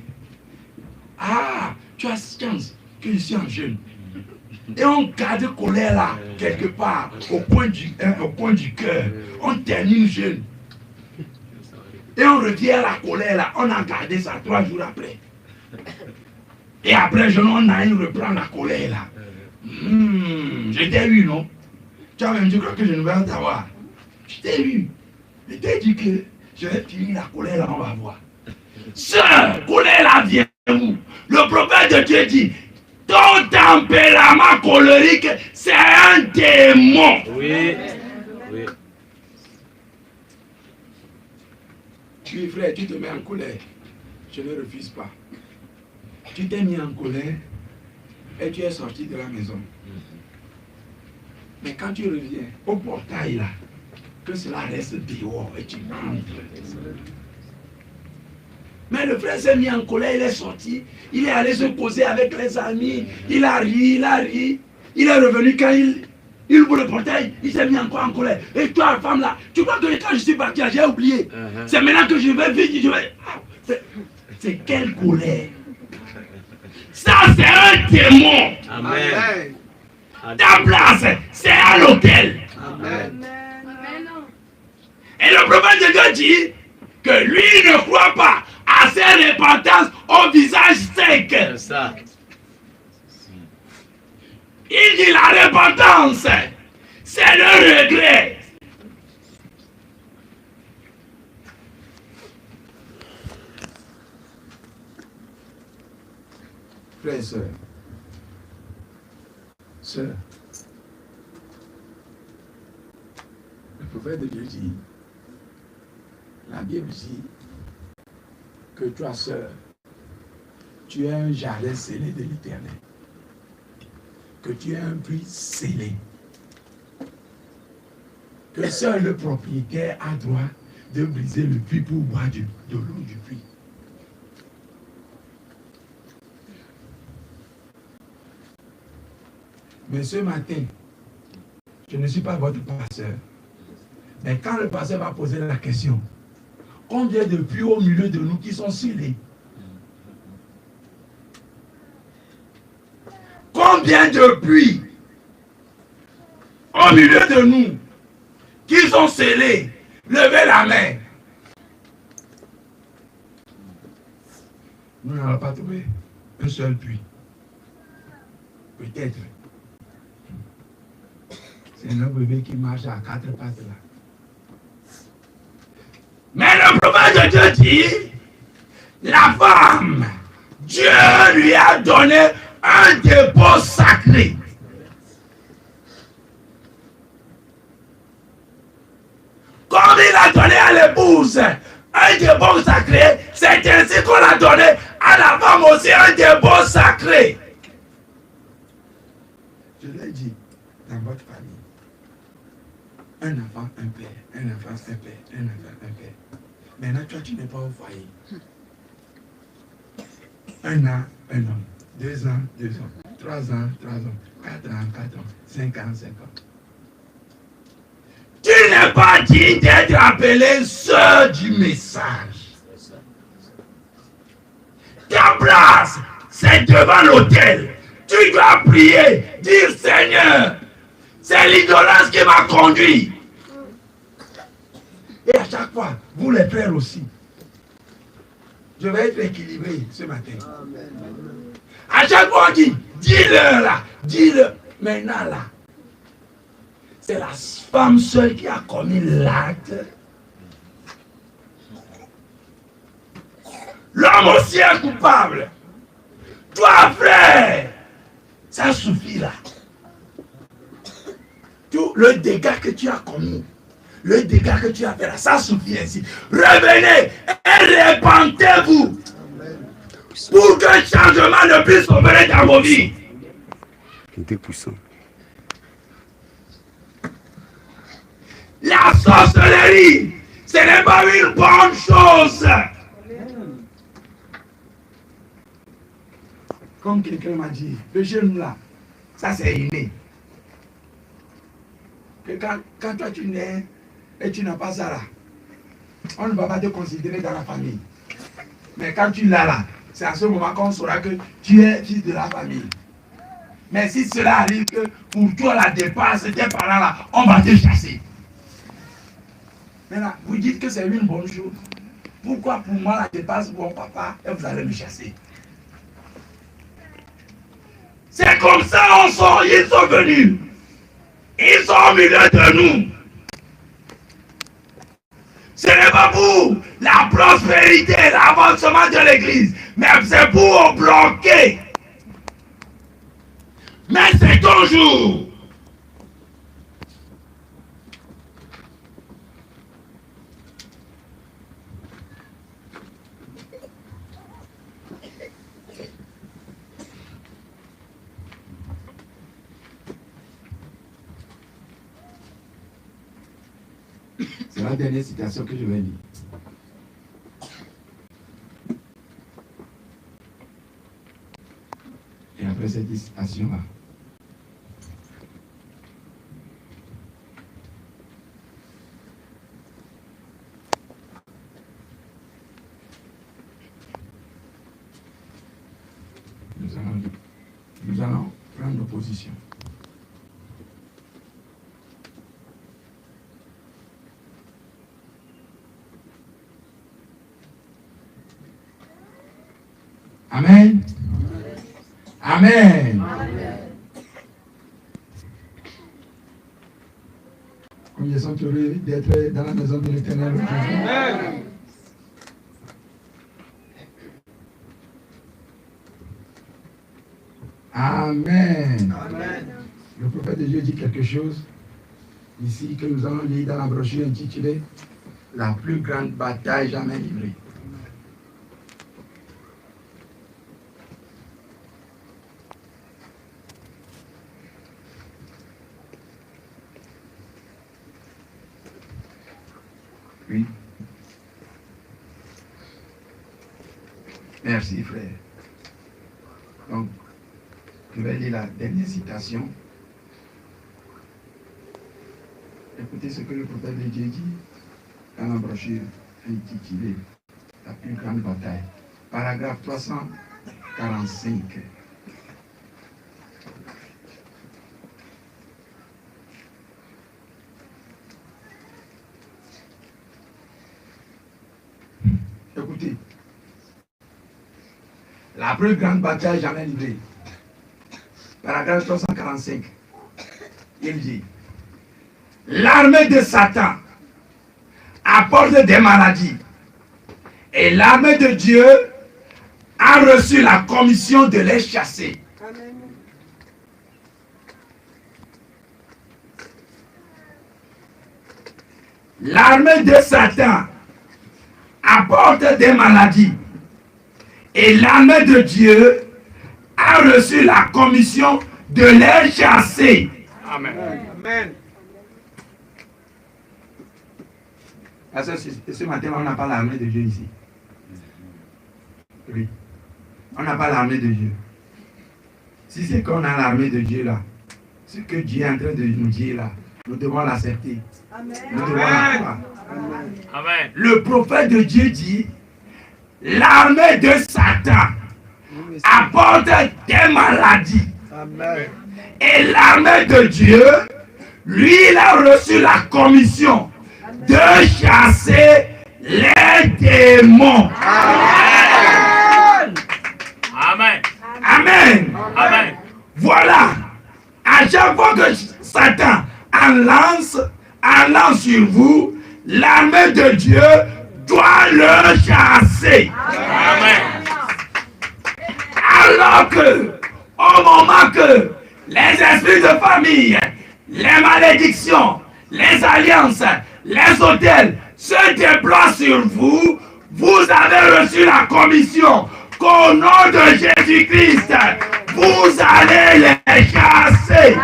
[SPEAKER 2] Tu as chance que je suis en jeûne. Et on garde colère là, quelque part, au coin du cœur. On termine jeûne. Et on retire la colère là, on a gardé ça 3 jours après. Et après, on a eu reprendre la colère là. Je t'ai eu, non? Tu as même dit que je ne vais pas t'avoir. Je t'ai eu. Je t'ai dit que je vais finir la colère là, on va voir. Sœur, colère là vient où? Le prophète de Dieu dit, ton tempérament colérique, c'est un démon.
[SPEAKER 8] Oui. Oui.
[SPEAKER 2] Oui, frère, tu te mets en colère. Je ne refuse pas. Tu t'es mis en colère et tu es sorti de la maison. Mais quand tu reviens au portail là, que cela reste dehors et tu entres. Mais le frère s'est mis en colère, il est sorti, il est allé se poser avec les amis, il a ri. Il est revenu quand il ouvre le portail, il s'est mis encore en colère. Et toi, femme là, tu crois que quand je suis parti, j'ai oublié. C'est maintenant que je vais vite, c'est quelle colère? Ça, c'est un démon.
[SPEAKER 8] Amen.
[SPEAKER 2] Ta place, c'est à l'hôtel.
[SPEAKER 8] Amen.
[SPEAKER 2] Et le prophète de Dieu dit que lui ne croit pas à ses repentances au visage sec.
[SPEAKER 8] C'est ça.
[SPEAKER 2] Il dit la repentance, c'est le regret. Frères et sœurs, le prophète de Dieu dit, la Bible dit que toi, sœur, tu es un jardin scellé de l'Éternel, que tu es un puits scellé, que seul le propriétaire a droit de briser le puits pour boire de l'eau du puits. Mais ce matin, je ne suis pas votre pasteur. Mais quand le pasteur va poser la question, combien de puits au milieu de nous qui sont scellés? Combien de puits au milieu de nous qui sont scellés? Levez la main. Nous n'allons pas trouver un seul puits. Peut-être. C'est un bébé qui marche à 4 pattes là. Mais le prophète parole de Dieu dit, la femme, Dieu lui a donné un dépôt sacré. Comme il a donné à l'épouse un dépôt sacré, c'est ainsi qu'on a donné à la femme aussi un dépôt sacré. Je l'ai dit, dans votre famille, un enfant, un père, un enfant, un père, un enfant, un père. Maintenant, toi, tu n'es pas au foyer. 1 an, 1 homme. 2 ans, 2 hommes. 3 ans, 3 hommes. 4 ans, 4 hommes. 5 ans, 5 hommes. Tu n'es pas digne d'être appelé sœur du message. Ta place, c'est devant l'autel. Tu dois prier, dire Seigneur, c'est l'ignorance qui m'a conduit. Et à chaque fois, vous les frères aussi, je vais être équilibré ce matin. À chaque fois on dit, dis-le là, dis-le maintenant là. C'est la femme seule qui a commis l'acte. L'homme aussi est coupable. Toi, frère, ça suffit là. Tout le dégât que tu as commis, le dégât que tu as fait là, ça suffit ainsi. Revenez et répentez-vous pour qu'un changement ne puisse opérer dans vos vies.
[SPEAKER 6] T'es puissant.
[SPEAKER 2] La sorcellerie, ce n'est pas une bonne chose. Comme quelqu'un m'a dit, le jeune là, ça c'est inné. Que quand toi tu nais et tu n'as pas ça là, on ne va pas te considérer dans la famille. Mais quand tu l'as là, c'est à ce moment qu'on saura que tu es fils de la famille. Mais si cela arrive que pour toi la dépasse, tes parents là, on va te chasser. Maintenant, vous dites que c'est une bonne chose. Pourquoi pour moi la dépasse pour mon papa et vous allez me chasser? C'est comme ça ils sont venus. Ils sont au milieu de nous. Ce n'est pas pour la prospérité, l'avancement de l'église, mais c'est pour bloquer. Mais c'est ton jour. C'est la dernière citation que je vais lire. Et après cette citation-là, nous allons prendre nos positions. Amen. Amen. Combien sont heureux d'être dans la maison de l'Éternel.
[SPEAKER 5] Amen.
[SPEAKER 2] Amen.
[SPEAKER 5] Amen.
[SPEAKER 2] Le prophète de Dieu dit quelque chose ici que nous allons lire dans la brochure intitulée La plus grande bataille jamais livrée. Oui. Merci, frère. Donc, je vais lire la dernière citation. Écoutez ce que le prophète de Dieu dit dans la brochure intitulée La plus grande bataille. Paragraphe 345. Écoutez, la plus grande bataille jamais livrée. Paragraphe 345. Il dit, l'armée de Satan apporte des maladies, Et l'armée de Dieu a reçu la commission de les chasser.
[SPEAKER 4] Amen.
[SPEAKER 2] L'armée de Satan apporte des maladies. Et l'armée de Dieu a reçu la commission de les chasser.
[SPEAKER 5] Amen.
[SPEAKER 4] Amen.
[SPEAKER 2] Parce que ce matin, on n'a pas l'armée de Dieu ici. Oui. On n'a pas l'armée de Dieu. Si c'est qu'on a l'armée de Dieu là, ce que Dieu est en train de nous dire là, nous devons l'accepter. Nous devons la croire.
[SPEAKER 8] Amen.
[SPEAKER 2] Le prophète de Dieu dit, l'armée de Satan apporte des maladies.
[SPEAKER 4] Amen.
[SPEAKER 2] Et l'armée de Dieu, lui, il a reçu la commission de chasser les démons.
[SPEAKER 8] Amen.
[SPEAKER 2] Amen.
[SPEAKER 8] Amen.
[SPEAKER 2] Voilà. À chaque fois que Satan en lance sur vous, l'armée de Dieu doit le chasser.
[SPEAKER 8] Amen.
[SPEAKER 2] Alors que, au moment que les esprits de famille, les malédictions, les alliances, les hôtels se déploient sur vous, vous avez reçu la commission qu'au nom de Jésus-Christ, vous allez les chasser.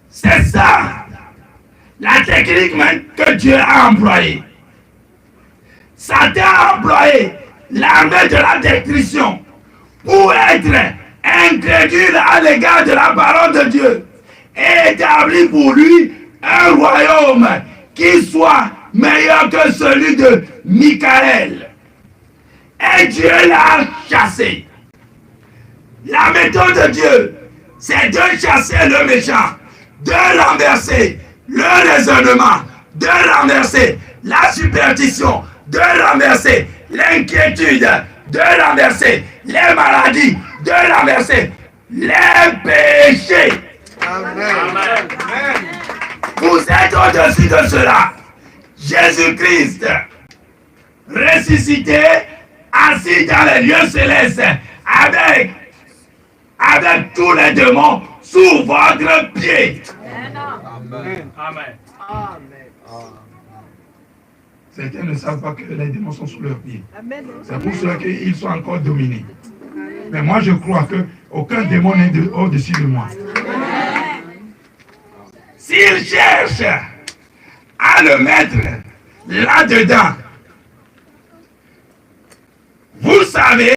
[SPEAKER 2] C'est ça la technique même que Dieu a employée. Satan a employé l'armée de la destruction pour être incrédule à l'égard de la parole de Dieu et établir pour lui un royaume qui soit meilleur que celui de Michaël. Et Dieu l'a chassé. La méthode de Dieu, c'est de chasser le méchant, de renverser le raisonnement, de renverser la superstition, de renverser l'inquiétude, de renverser les maladies, de renverser les péchés.
[SPEAKER 4] Amen.
[SPEAKER 2] Vous êtes au-dessus de cela. Jésus-Christ, ressuscité, assis dans les lieux célestes, avec tous les démons sous votre pied.
[SPEAKER 4] Amen.
[SPEAKER 8] Amen.
[SPEAKER 2] Certains ne savent pas que les démons sont sous leurs pieds.
[SPEAKER 4] Amen.
[SPEAKER 2] C'est pour cela qu'ils sont encore dominés. Mais moi, je crois qu'aucun démon n'est au-dessus de moi. S'ils cherchent à le mettre là-dedans, vous savez,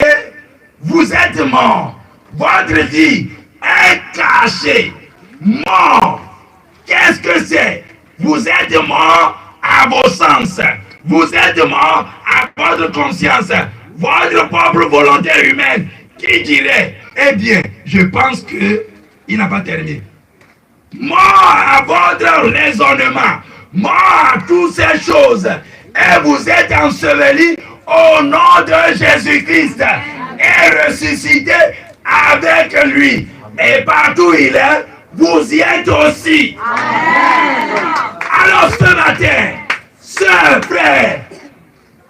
[SPEAKER 2] vous êtes mort. Votre vie est cachée. Mort. Qu'est-ce que c'est? Vous êtes mort à vos sens. Vous êtes mort à votre conscience. Votre propre volonté humaine qui dirait, eh bien, je pense qu'il n'a pas terminé. Mort à votre raisonnement. Mort à toutes ces choses. Et vous êtes ensevelis au nom de Jésus-Christ. Et ressuscité avec lui. Et partout où il est, vous y êtes aussi. Alors ce matin, sœur, frère,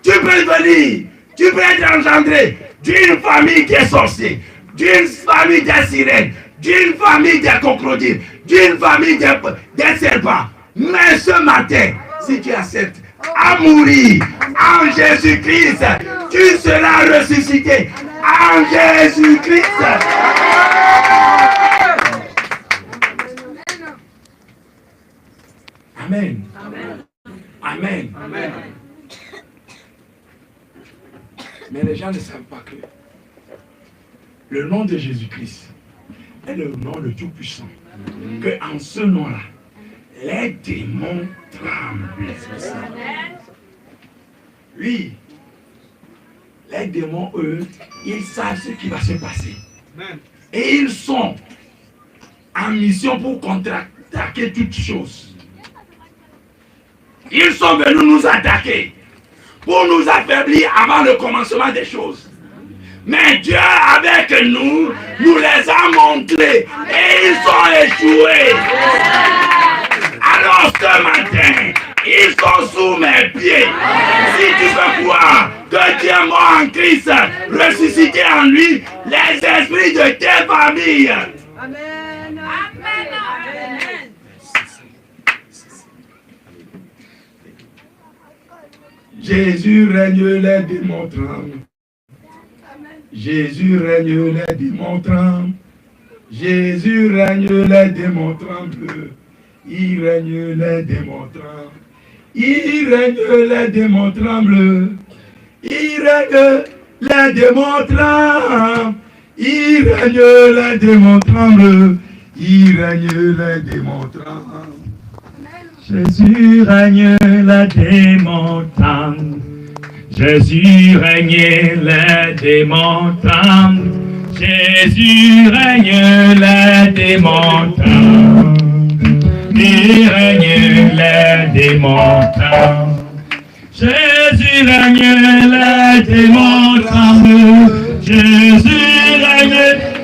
[SPEAKER 2] tu peux venir, tu peux être engendré d'une famille qui est sorcière, d'une famille des sirènes, d'une famille des crocodiles, d'une famille des serpents. Mais ce matin, si tu acceptes à mourir en Jésus-Christ, tu seras ressuscité en Jésus-Christ. Amen. Amen. Amen. Mais les gens ne savent pas que le nom de Jésus-Christ est le nom le Tout-Puissant. Que en ce nom-là, les démons tremblent. Oui, les démons, eux, ils savent ce qui va se passer. Et ils sont en mission pour contre-attaquer toutes choses. Ils sont venus nous attaquer pour nous affaiblir avant le commencement des choses. Mais Dieu avec nous, nous les a montrés et ils ont échoué. Alors
[SPEAKER 3] ce matin, ils sont sous mes pieds. Si tu veux croire que Dieu est mort en Christ, ressuscité en lui, les esprits de tes familles.
[SPEAKER 5] Amen. Amen.
[SPEAKER 2] Jésus règne, les démons tremblent. Jésus règne, les démons tremblent. Jésus règne, les démons tremblent. Il règne, les démons tremblent. Il règne, les démons tremblent. Il règne, les démons tremblent. Il règne, les démons tremblent. Il règne, les démons tremblent.
[SPEAKER 9] Jésus règne, les démons tremblent. Jésus règne, les démons tremblent. Jésus règne, les démons tremblent. Il règne, les démons tremblent. Jésus règne, les démons tremblent. Jésus règne,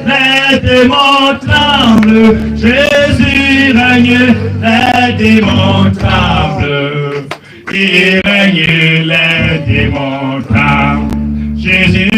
[SPEAKER 9] les démons tremblent. Jésus règne, les démons tremblent. Il règne, les démons tremblent. Jésus